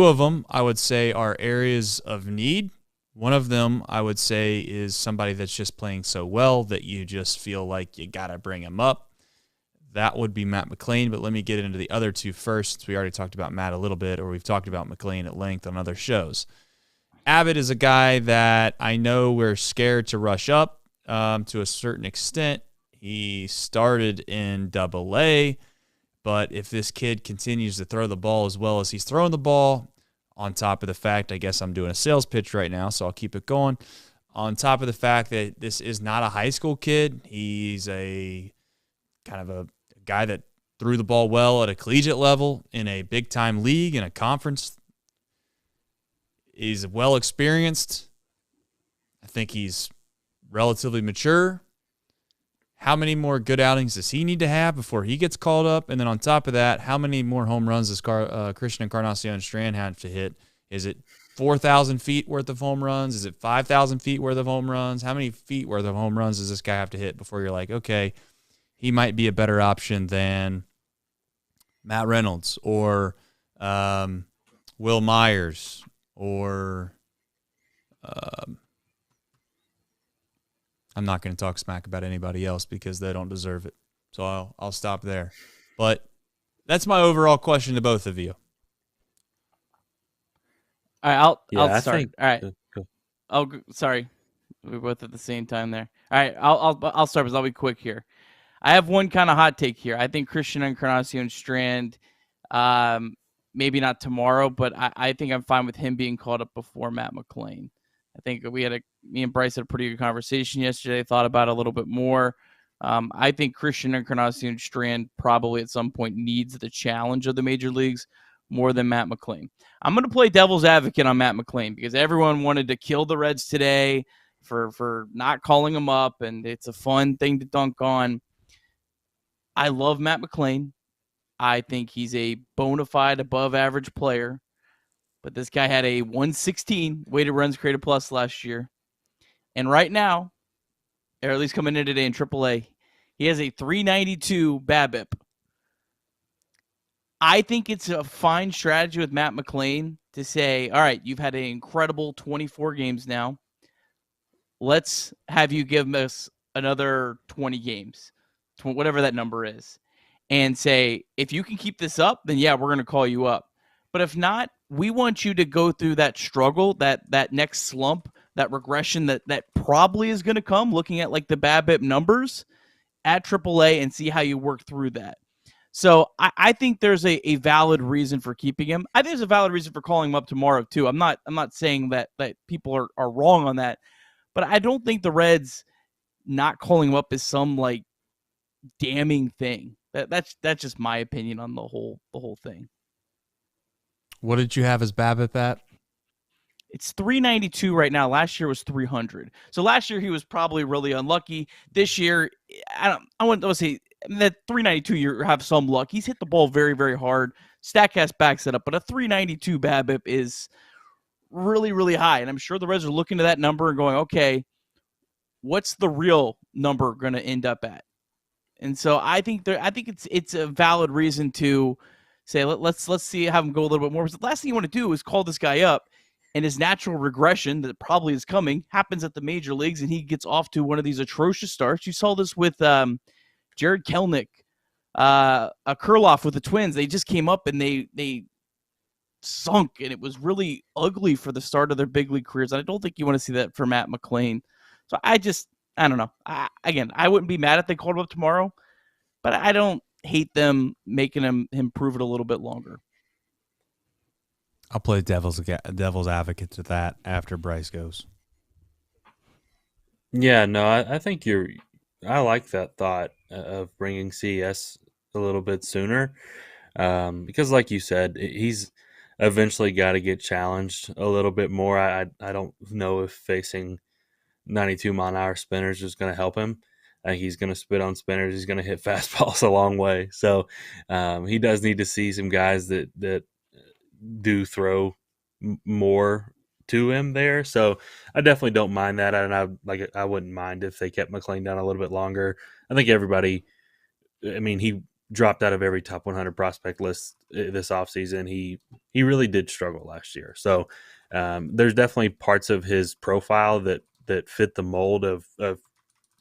of them, I would say, are areas of need. One of them, I would say, is somebody that's just playing so well that you just feel like you got to bring him up. That would be Matt McLain, but let me get into the other 2 first, since we already talked about Matt a little bit, or we've talked about McLain at length on other shows. Abbott is a guy that I know we're scared to rush up to a certain extent. He started in Double-A, but if this kid continues to throw the ball as well as he's throwing the ball, on top of the fact, I guess I'm doing a sales pitch right now, so I'll keep it going. On top of the fact that this is not a high school kid, he's a kind of a guy that threw the ball well at a collegiate level in a big-time league, in a conference. He's well experienced. I think he's relatively mature. How many more good outings does he need to have before he gets called up? And then on top of that, how many more home runs does Christian Encarnacion Strand have to hit? Is it 4,000 feet worth of home runs? Is it 5,000 feet worth of home runs? How many feet worth of home runs does this guy have to hit before you're like, okay, he might be a better option than Matt Reynolds or Will Myers or I'm not going to talk smack about anybody else because they don't deserve it. So I'll stop there. But that's my overall question to both of you. All right, I'll start. All right. Go. Oh, sorry. We're both at the same time there. All right, I'll start because I'll be quick here. I have one kind of hot take here. I think Christian Encarnacion Strand, maybe not tomorrow, but I think I'm fine with him being called up before Matt McLain. I think me and Bryce had a pretty good conversation yesterday. Thought about it a little bit more. I think Christian Encarnacion Strand probably at some point needs the challenge of the major leagues more than Matt McLain. I'm going to play devil's advocate on Matt McLain because everyone wanted to kill the Reds today for not calling him up, and it's a fun thing to dunk on. I love Matt McLain. I think he's a bona fide above average player. But this guy had a 116 weighted runs created plus last year. And right now, or at least coming in today in AAA, he has a 392 BABIP. I think it's a fine strategy with Matt McLain to say, all right, you've had an incredible 24 games now. Let's have you give us another 20 games, whatever that number is, and say, if you can keep this up, then yeah, we're going to call you up. But if not, we want you to go through that struggle, that next slump, that regression that probably is going to come, looking at like the BABIP numbers at AAA and see how you work through that. So I think there's a valid reason for keeping him. I think there's a valid reason for calling him up tomorrow too. I'm not saying that people are wrong on that, but I don't think the Reds not calling him up is some like damning thing. That's just my opinion on the whole thing. What did you have as BABIP at? It's 392 right now. Last year was 300. So last year he was probably really unlucky. This year, I wouldn't say that 392 you have some luck. He's hit the ball very, very hard. Statcast backs it up, but a 392 BABIP is really, really high. And I'm sure the Reds are looking to that number and going, okay, what's the real number going to end up at? And so I think it's a valid reason to say let's see, have him go a little bit more. Because the last thing you want to do is call this guy up, and his natural regression that probably is coming happens at the major leagues, and he gets off to one of these atrocious starts. You saw this with Jared Kelenic, Kurloff with the Twins. They just came up and they sunk, and it was really ugly for the start of their big league careers. And I don't think you want to see that for Matt McLain. So I don't know. I wouldn't be mad if they called him up tomorrow, but I don't hate them making him prove it a little bit longer. I'll play devil's advocate to that after Bryce goes. Yeah, no, I think I like that thought of bringing CES a little bit sooner, because, like you said, he's eventually got to get challenged a little bit more. I don't know if facing 92-mile-an-hour spinners is going to help him. I think he's going to spit on spinners. He's going to hit fastballs a long way. So he does need to see some guys that do throw more to him there. So I definitely don't mind that. And I wouldn't mind if they kept McLain down a little bit longer. I think everybody, I mean, he dropped out of every top 100 prospect list this offseason. He really did struggle last year. So there's definitely parts of his profile that fit the mold of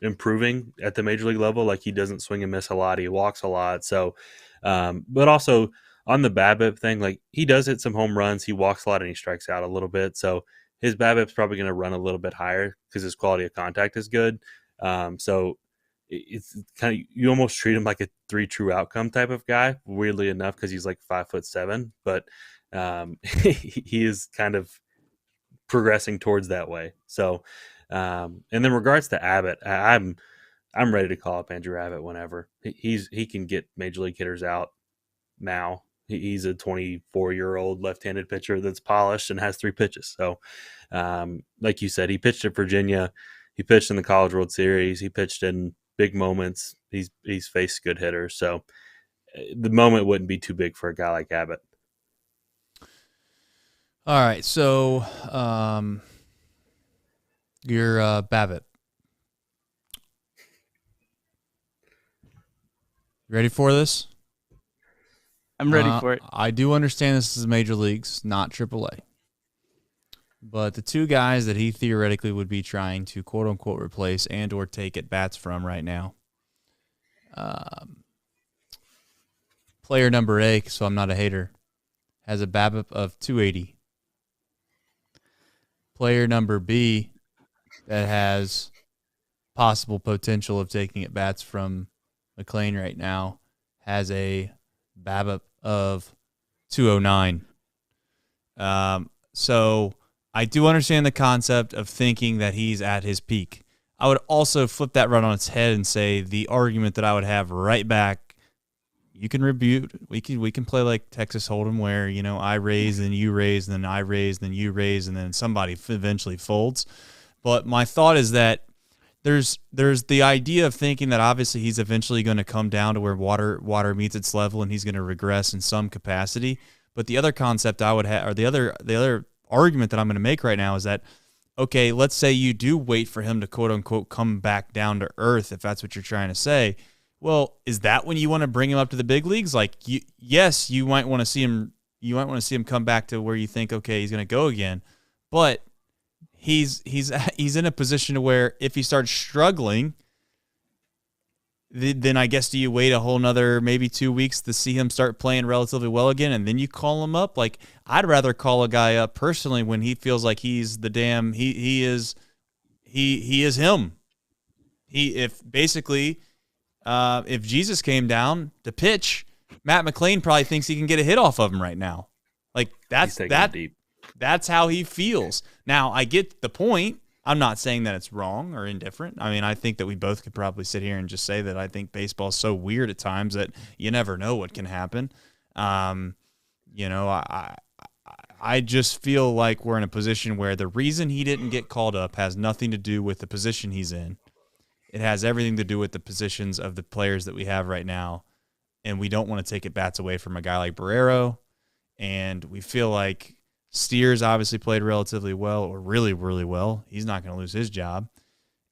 improving at the major league level. Like, he doesn't swing and miss a lot. He walks a lot. So, but also on the BABIP thing, like, he does hit some home runs. He walks a lot and he strikes out a little bit. So his BABIP's probably going to run a little bit higher because his quality of contact is good. So it's kind of, you almost treat him like a 3 true outcome type of guy, weirdly enough, because he's like 5'7", but he is kind of progressing towards that way. So, and then regards to Abbott, I'm ready to call up Andrew Abbott whenever. He can get major league hitters out now. He's a 24-year-old left-handed pitcher that's polished and has 3 pitches. So, like you said, he pitched at Virginia. He pitched in the College World Series. He pitched in big moments. He's faced good hitters. So the moment wouldn't be too big for a guy like Abbott. All right, so your BABIP. You ready for this? I'm ready for it. I do understand this is major leagues, not AAA. But the 2 guys that he theoretically would be trying to quote-unquote replace and or take at bats from right now. Player number A, so I'm not a hater, has a BABIP of 280. Player number B, that has possible potential of taking at bats from McLain right now, has a BABIP of 209. So I do understand the concept of thinking that he's at his peak. I would also flip that right on its head and say the argument that I would have right back, you can rebuke, we can play like Texas Hold'em where, you know, I raise, then you raise, then I raise, then you raise, and then somebody eventually folds. But my thought is that there's the idea of thinking that obviously he's eventually going to come down to where water meets its level and he's going to regress in some capacity. But the other concept I would have, or the other argument that I'm going to make right now is that, okay, let's say you do wait for him to quote unquote come back down to earth, if that's what you're trying to say. Well, is that when you want to bring him up to the big leagues? Like, yes, you might want to see him. You might want to see him come back to where you think, okay, he's going to go again, but he's in a position to where if he starts struggling, then I guess do you wait a whole nother maybe 2 weeks to see him start playing relatively well again, and then you call him up? Like, I'd rather call a guy up personally when he feels like he's the damn he is him. If Jesus came down to pitch, Matt McLain probably thinks he can get a hit off of him right now. Like, that's how he feels. Now, I get the point. I'm not saying that it's wrong or indifferent. I mean, I think that we both could probably sit here and just say that I think baseball is so weird at times that you never know what can happen. You know, I I just feel like we're in a position where the reason he didn't get called up has nothing to do with the position he's in. It has everything to do with the positions of the players that we have right now, and we don't want to take at-bats away from a guy like Barrero, and we feel like Steers obviously played relatively well, or really, really well. He's not going to lose his job.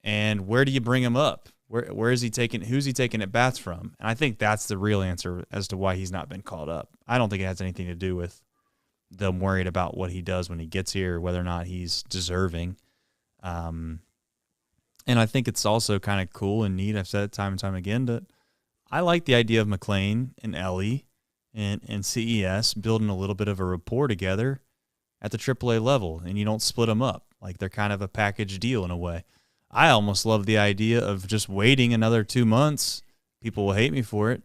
And where do you bring him up? Where is he taking? Who's he taking at-bats from? And I think that's the real answer as to why he's not been called up. I don't think it has anything to do with them worried about what he does when he gets here, or whether or not he's deserving. And I think it's also kind of cool and neat. I've said it time and time again that I like the idea of McLean and Ellie and CES building a little bit of a rapport together at the AAA level, and you don't split them up. Like they're kind of a package deal in a way. I almost love the idea of just waiting another 2 months. People will hate me for it.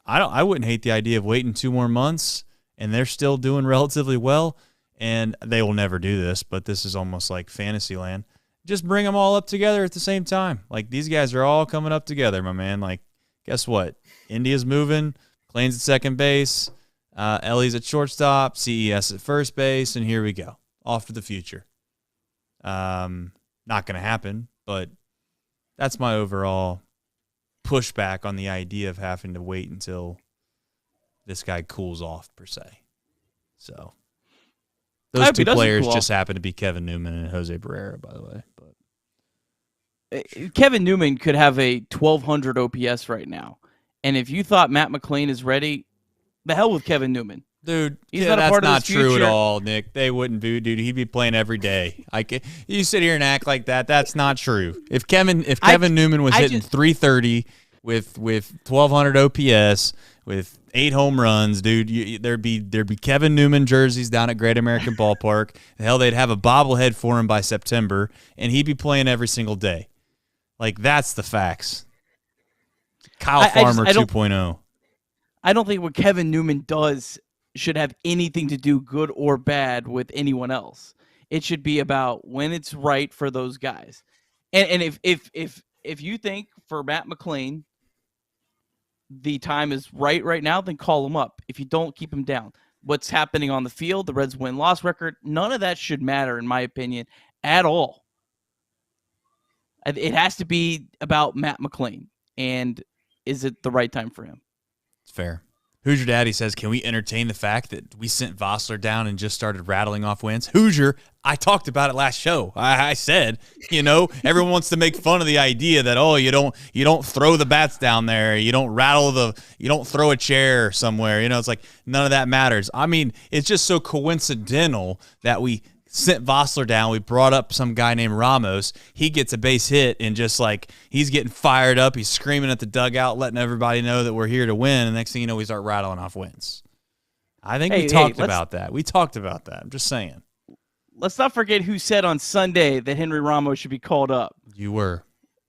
I wouldn't hate the idea of waiting 2 more months and they're still doing relatively well, and they will never do this, but this is almost like fantasy land. Just bring them all up together at the same time. Like, these guys are all coming up together, my man. Like, guess what? India's moving, McLean's at second base, Ellie's at shortstop, CES at first base, and here we go. Off to the future. Not going to happen, but that's my overall pushback on the idea of having to wait until this guy cools off, per se. So those two players just happen to be Kevin Newman and Jose Barrera, by the way. But Kevin Newman could have a 1,200 OPS right now, and if you thought Matt McLean is ready, the hell with Kevin Newman. Dude, that's not true at all, Nick. They wouldn't be, dude. He'd be playing every day. You sit here and act like that. That's not true. If Kevin Newman was hitting 330 with 1,200 OPS with 8 home runs, dude, there'd be Kevin Newman jerseys down at Great American Ballpark. Hell, they'd have a bobblehead for him by September, and he'd be playing every single day. Like, that's the facts. Kyle Farmer 2.0. I don't think what Kevin Newman does should have anything to do, good or bad, with anyone else. It should be about when it's right for those guys. And if you think for Matt McLean the time is right now, then call him up. If you don't, keep him down. What's happening on the field, the Reds win-loss record, none of that should matter, in my opinion, at all. It has to be about Matt McLean, and is it the right time for him? It's fair. Hoosier Daddy says, can we entertain the fact that we sent Vossler down and just started rattling off wins? Hoosier, I talked about it last show. I said, everyone wants to make fun of the idea that, you don't throw the bats down there, you don't throw a chair somewhere. It's like none of that matters. I mean, it's just so coincidental that we sent Vossler down. We brought up some guy named Ramos. He gets a base hit, and just like he's getting fired up, he's screaming at the dugout, letting everybody know that we're here to win. And next thing you know, we start rattling off wins. I think we talked about that. We talked about that. I'm just saying. Let's not forget who said on Sunday that Henry Ramos should be called up. You were.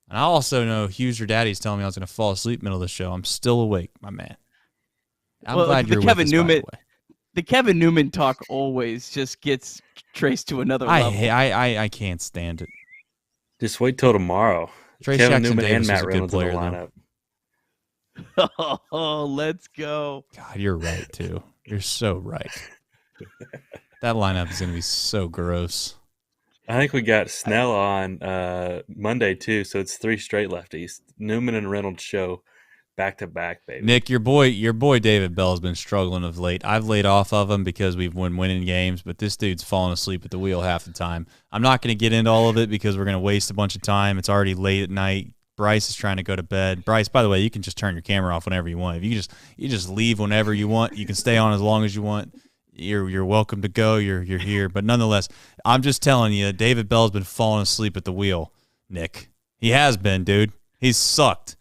And I also know Hoosier Daddy's telling me I was going to fall asleep middle of the show. I'm still awake, my man. I'm glad you're with us, by the way. The Kevin Newman talk always just gets traced to another level. I can't stand it. Just wait till tomorrow. Kevin Newman and Matt Reynolds in the lineup. Oh, let's go. God, you're right, too. You're so right. That lineup is going to be so gross. I think we got Snell on Monday, too, so it's 3 straight lefties. Newman and Reynolds show back-to-back, baby. Nick, your boy David Bell has been struggling of late. I've laid off of him because we've been winning games, but this dude's falling asleep at the wheel half the time. I'm not going to get into all of it because we're going to waste a bunch of time. It's already late at night. Bryce is trying to go to bed. Bryce, by the way, you can just turn your camera off whenever you want. If you just leave whenever you want. You can stay on as long as you want. You're welcome to go. You're here. But nonetheless, I'm just telling you, David Bell's been falling asleep at the wheel, Nick. He has been, dude. He's sucked.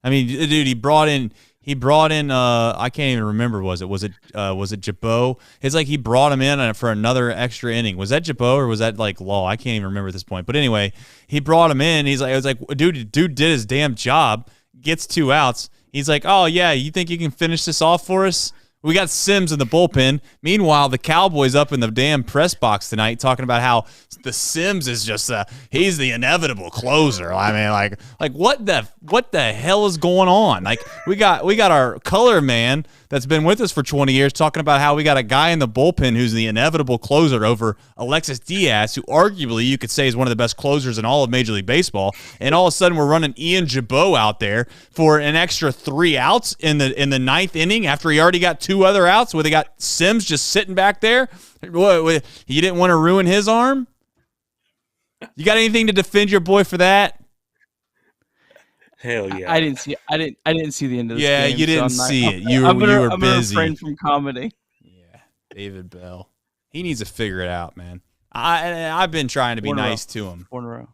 I mean, dude, he brought in I can't even remember, was it Jabot? It's like he brought him in for another extra inning. Was that Jabot or was that like Law? I can't even remember at this point. But anyway, he brought him in. It was like dude did his damn job, gets 2 outs. He's like, "Oh yeah, you think you can finish this off for us?" We got Sims in the bullpen. Meanwhile, the Cowboys up in the damn press box tonight talking about how the Sims is just he's the inevitable closer. I mean, like what the hell is going on? Like we got our color man that's been with us for 20 years talking about how we got a guy in the bullpen who's the inevitable closer over Alexis Diaz, who arguably you could say is one of the best closers in all of Major League Baseball. And all of a sudden we're running Ian Jabot out there for an extra 3 outs in the ninth inning after he already got 2 other outs where they got Sims just sitting back there. What, you didn't want to ruin his arm? You got anything to defend your boy for that? Hell yeah! I didn't see the end of this game. Yeah, you didn't see it. You were I'm gonna busy. refrain from commenting. Yeah, David Bell. He needs to figure it out, man. I've been trying to be nice to him. 4 in a row.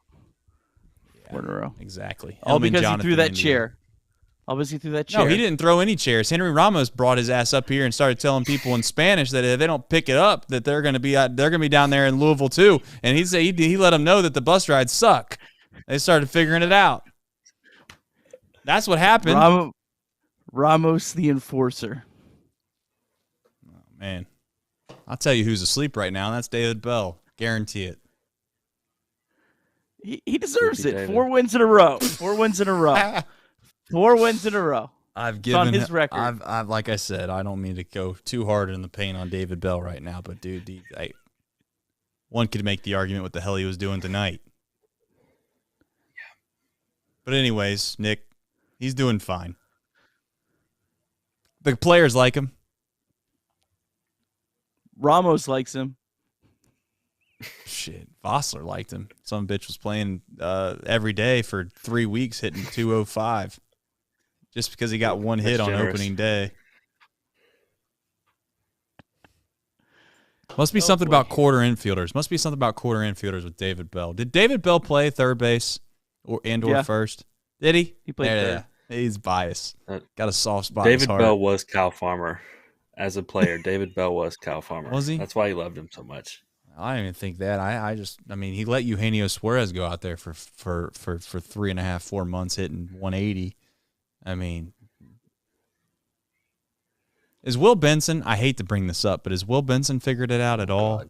Yeah, 4 in a row. Exactly. All because Jonathan he threw that India. chair. Obviously threw that chair. No, he didn't throw any chairs. Henry Ramos brought his ass up here and started telling people in Spanish that if they don't pick it up, that they're going to be down there in Louisville too. And he let them know that the bus rides suck. They started figuring it out. That's what happened. Ramos the enforcer. Oh, man, I'll tell you who's asleep right now. And that's David Bell. Guarantee it. He deserves it. David. 4 wins in a row. 4 wins in a row. 4 wins in a row. I've It's given on his record. I've like I said, I don't mean to go too hard in the paint on David Bell right now, but dude, one could make the argument what the hell he was doing tonight. Yeah. But anyways, Nick, he's doing fine. The players like him. Ramos likes him. Shit, Vossler liked him. Some bitch was playing every day for 3 weeks, hitting 205. Just because he got one hit on opening day. Must be something about quarter infielders. Must be something about quarter infielders with David Bell. Did David Bell play third base or first? Did he? He played third. Yeah. He's biased. Got a soft spot. David in his heart. Bell was Kyle Farmer as a player. David Bell was Kyle Farmer. Was he? That's why he loved him so much. I don't even think that. I mean, he let Eugenio Suarez go out there for 3.5, 4 months hitting 180. I mean, is Will Benson? I hate to bring this up, but has Will Benson figured it out at all?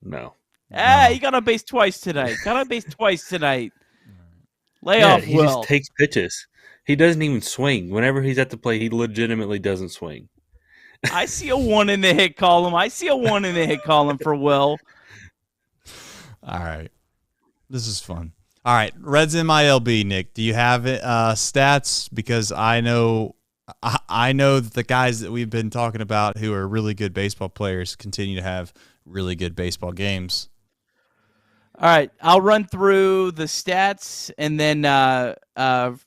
No. He got on base twice tonight. Lay off, he Will. just takes pitches. He doesn't even swing. Whenever he's at the plate, he legitimately doesn't swing. I see a 1 in the hit column. For Will. All right. This is fun. All right. Reds MILB, Nick. Do you have stats? Because I know that the guys that we've been talking about who are really good baseball players continue to have really good baseball games. All right. I'll run through the stats and then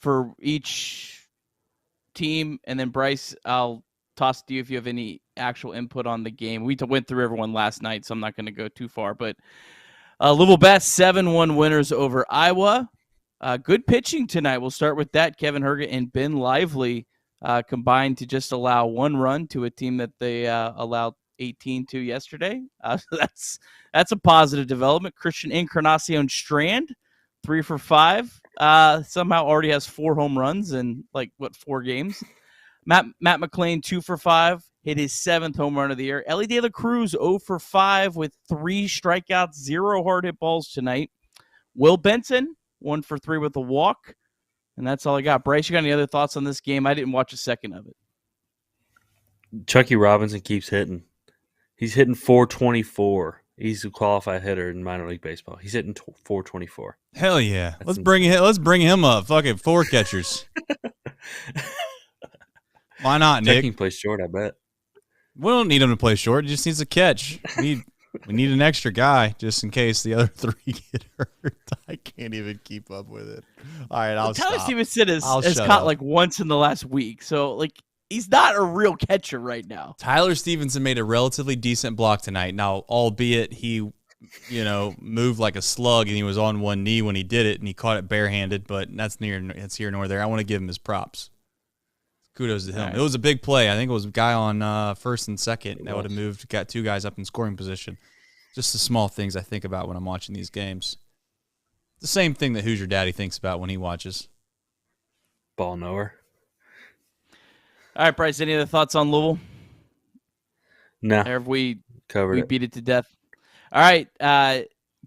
for each team, and then Bryce, I'll toss to you if you have any actual input on the game. We went through everyone last night, so I'm not going to go too far. But Louisville Bats 7-1 winners over Iowa. Good pitching tonight. We'll start with that. Kevin Herget and Ben Lively combined to just allow 1 run to a team that they allowed 18 to yesterday. So that's a positive development. Christian Encarnacion Strand, 3 for 5. Somehow already has 4 home runs in 4 games. Matt McClain, 2 for 5, hit his 7th home run of the year. Ellie De La Cruz, 0 for 5 with 3 strikeouts, 0 hard hit balls tonight. Will Benson, 1 for 3 with a walk. And that's all I got. Bryce, you got any other thoughts on this game? I didn't watch a second of it. Chucky Robinson keeps hitting. He's hitting 424. He's a qualified hitter in minor league baseball. He's hitting 424. Hell yeah. Let's bring him up. Fucking 4 catchers. Why not, Nick? Chucky can play short, I bet. We don't need him to play short. He just needs a catch. We need an extra guy just in case the other 3 get hurt. I can't even keep up with it. All right, I'll stop. Tyler Stevenson has caught once in the last week. So, he's not a real catcher right now. Tyler Stevenson made a relatively decent block tonight. Now, albeit he, moved like a slug and he was on one knee when he did it and he caught it barehanded, but that's here nor there. I want to give him his props. Kudos to him. Right. It was a big play. I think it was a guy on first and second that would have got 2 guys up in scoring position. Just the small things I think about when I'm watching these games. The same thing that Hoosier Daddy thinks about when he watches. Ball knower. All right, Bryce, any other thoughts on Louisville? No. Or have we covered beat it to death? All right.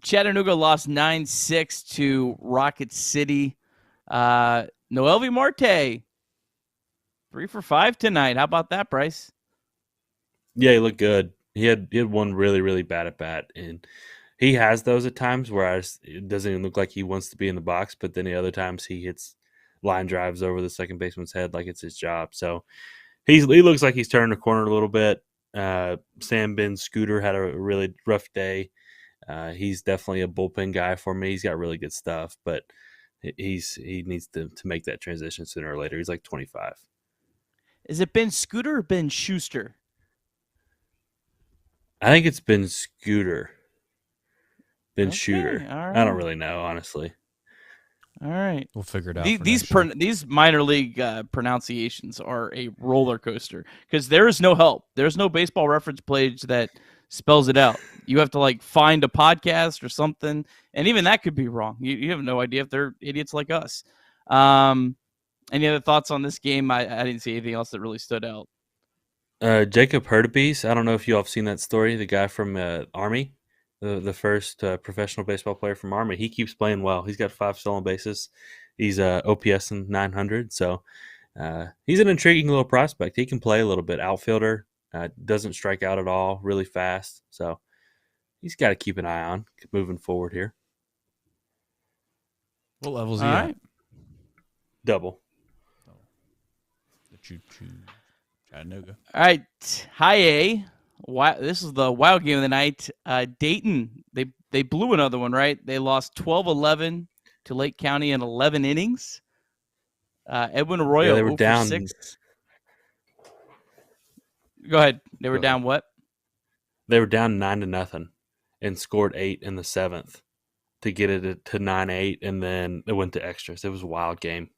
Chattanooga lost 9-6 to Rocket City. Noelvi Marte 3 for 5 tonight. How about that, Bryce? Yeah, he looked good. He had one really, really bad at bat, and he has those at times where it doesn't even look like he wants to be in the box, but then the other times he hits line drives over the second baseman's head like it's his job. So he looks like he's turning the corner a little bit. Sam Ben Scooter had a really rough day. He's definitely a bullpen guy for me. He's got really good stuff, but he needs to make that transition sooner or later. He's like 25. Is it Ben Scooter or Ben Schuster? I think it's Ben Scooter. Ben Okay, Shooter. all right. I don't really know, honestly. All right. We'll figure it out. These minor league pronunciations are a roller coaster because there is no help. There's no Baseball Reference page that spells it out. You have to like find a podcast or something, and even that could be wrong. You have no idea if they're idiots like us. Any other thoughts on this game? I didn't see anything else that really stood out. Jacob Hurtubise. I don't know if you all have seen that story. The guy from Army, the first professional baseball player from Army. He keeps playing well. He's got 5 stolen bases. He's OPS in 900. So he's an intriguing little prospect. He can play a little bit. Outfielder. Doesn't strike out at all. Really fast. So he's got to keep an eye on moving forward here. What level's he All at? right. Double. The choo-choo. Chattanooga. All right, High A. This is the wild game of the night. Dayton, they blew another one, right? They lost 12-11 to Lake County in 11 innings. Edwin Arroyo, they were 0 down. for 6. Go ahead. They were down what? They were down 9-0 and scored 8 in the 7th to get it to 9-8, and then it went to extras. It was a wild game.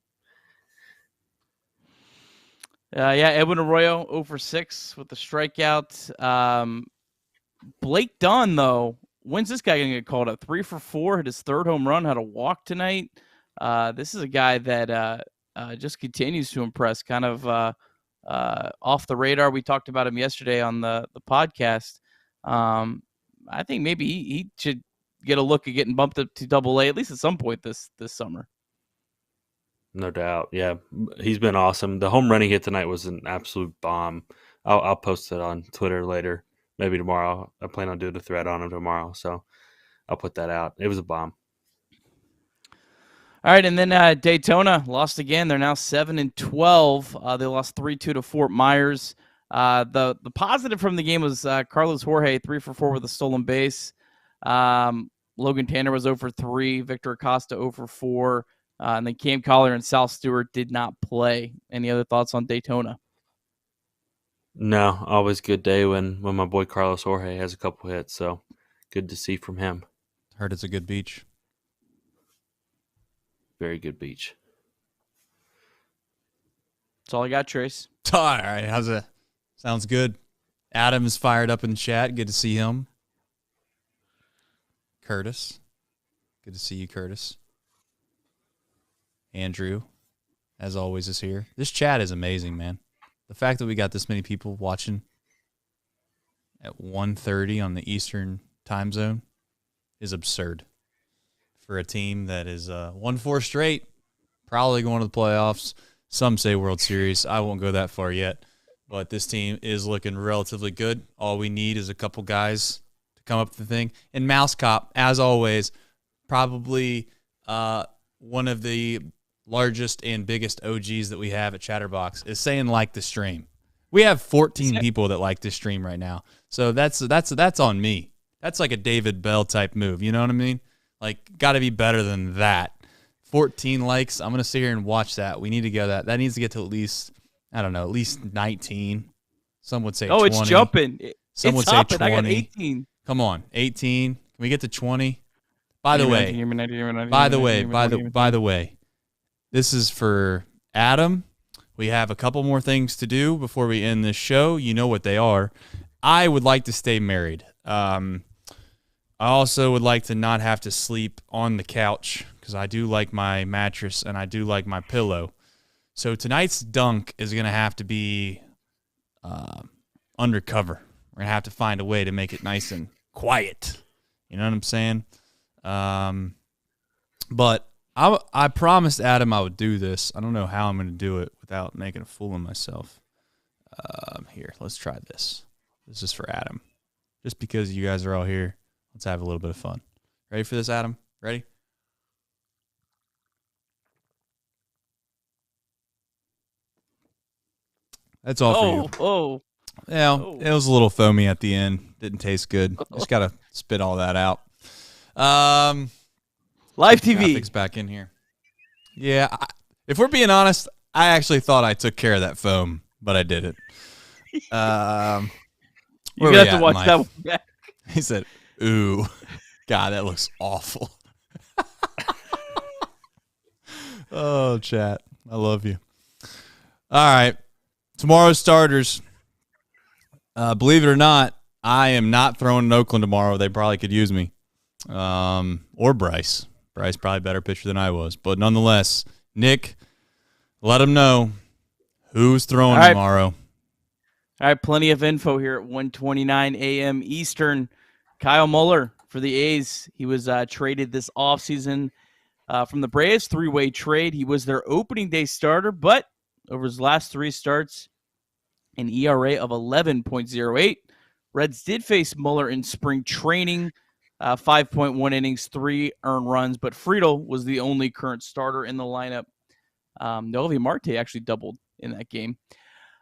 Edwin Arroyo 0 for 6 with the strikeout. Blake Dunn, though, when's this guy going to get called up? 3 for 4, hit his 3rd home run, had a walk tonight. This is a guy that just continues to impress, kind of off the radar. We talked about him yesterday on the podcast. I think maybe he should get a look at getting bumped up to Double-A at least at some point this summer. No doubt. Yeah, he's been awesome. The home run he hit tonight was an absolute bomb. I'll post it on Twitter later, maybe tomorrow. I plan on doing a thread on him tomorrow, so I'll put that out. It was a bomb. All right, and then Daytona lost again. They're now 7-12. They lost 3-2 to Fort Myers. The positive from the game was Carlos Jorge, 3 for 4 with a stolen base. Logan Tanner was 0 for 3. Victor Acosta 0 for 4. And then Cam Collier and Sal Stewart did not play. Any other thoughts on Daytona? No, always good day when my boy Carlos Jorge has a couple hits. So good to see from him. Heard it's a good beach. Very good beach. That's all I got, Trace. All right, how's it? Sounds good. Adam is fired up in the chat. Good to see him. Curtis. Good to see you, Curtis. Andrew, as always, is here. This chat is amazing, man. The fact that we got this many people watching at 1:30 on the Eastern time zone is absurd for a team that is 1-4 straight, probably going to the playoffs. Some say World Series. I won't go that far yet, but this team is looking relatively good. All we need is a couple guys to come up with the thing. And Mouse Cop, as always, probably one of the largest and biggest OGs that we have at Chatterbox, is saying like the stream. We have 14 people that like this stream right now. So that's on me. That's like a David Bell type move. You know what I mean? Like, got to be better than that. 14 likes. I'm going to sit here and watch that. We need to go that needs to get to at least, I don't know, at least 19. Some would say 20. It's jumping. Some would say 20. I got 18. Come on, 18. Can we get to 20? By the way, this is for Adam. We have a couple more things to do before we end this show. You know what they are. I would like to stay married. I also would like to not have to sleep on the couch because I do like my mattress and I do like my pillow. So tonight's dunk is going to have to be undercover. We're going to have to find a way to make it nice and quiet. You know what I'm saying? But I promised Adam I would do this. I don't know how I'm going to do it without making a fool of myself. Here, let's try this. This is for Adam. Just because you guys are all here, let's have a little bit of fun. Ready for this, Adam? Ready? That's all for you. Oh. Yeah, it was a little foamy at the end. Didn't taste good. Just got to spit all that out. Live TV. Graphics back in here. Yeah, if we're being honest, I actually thought I took care of that foam, but I didn't. You're going to have to watch that one back. He said, ooh, God, that looks awful. Oh, chat. I love you. All right. Tomorrow's starters. Believe it or not, I am not throwing in Oakland tomorrow. They probably could use me. Or Bryce. Bryce probably better pitcher than I was. But nonetheless, Nick, let them know who's throwing tomorrow. All right, plenty of info here at 1:29 a.m. Eastern. Kyle Muller for the A's. He was traded this offseason from the Braves, three-way trade. He was their opening day starter, but over his last three starts, an ERA of 11.08. Reds did face Muller in spring training, 5.1 innings, 3 earned runs, but Friedel was the only current starter in the lineup. Noelvi Marte actually doubled in that game.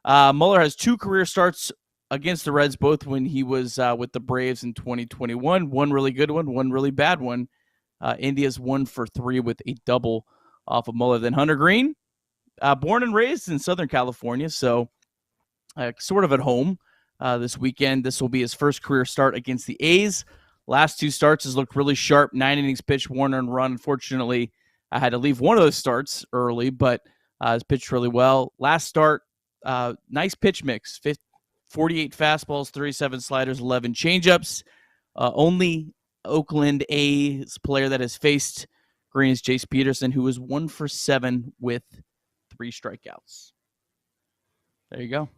Muller has 2 career starts against the Reds, both when he was with the Braves in 2021. One really good one really bad one. India's 1 for 3 with a double off of Muller. Then Hunter Green, born and raised in Southern California, so sort of at home this weekend. This will be his first career start against the A's. Last 2 starts has looked really sharp. 9 innings pitched, 1 earned run. Unfortunately, I had to leave one of those starts early, but has pitched really well. Last start, nice pitch mix. 48 fastballs, 37 sliders, 11 changeups. Only Oakland A's player that has faced Green is Jace Peterson, who was 1 for 7 with 3 strikeouts. There you go.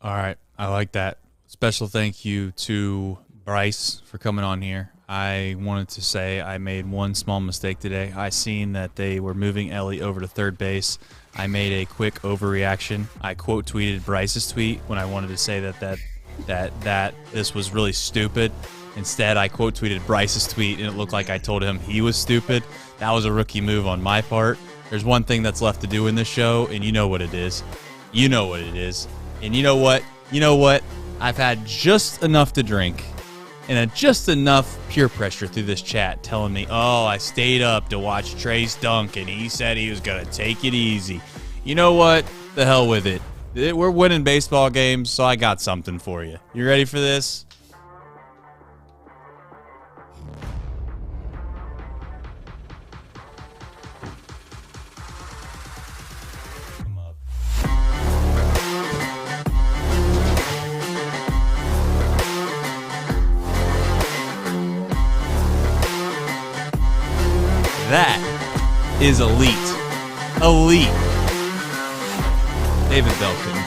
All right. I like that. Special thank you to Bryce for coming on here. I wanted to say I made one small mistake today. I seen that they were moving Ellie over to third base. I made a quick overreaction. I quote tweeted Bryce's tweet when I wanted to say that this was really stupid. Instead, I quote tweeted Bryce's tweet, and it looked like I told him he was stupid. That was a rookie move on my part. There's one thing that's left to do in this show, and you know what it is. You know what it is. And you know what? You know what? I've had just enough to drink and just enough peer pressure through this chat telling me, oh, I stayed up to watch Trace dunk, and he said he was going to take it easy. You know what? The hell with it. We're winning baseball games, so I got something for you. You ready for this? That is elite. Elite. David Bell couldn't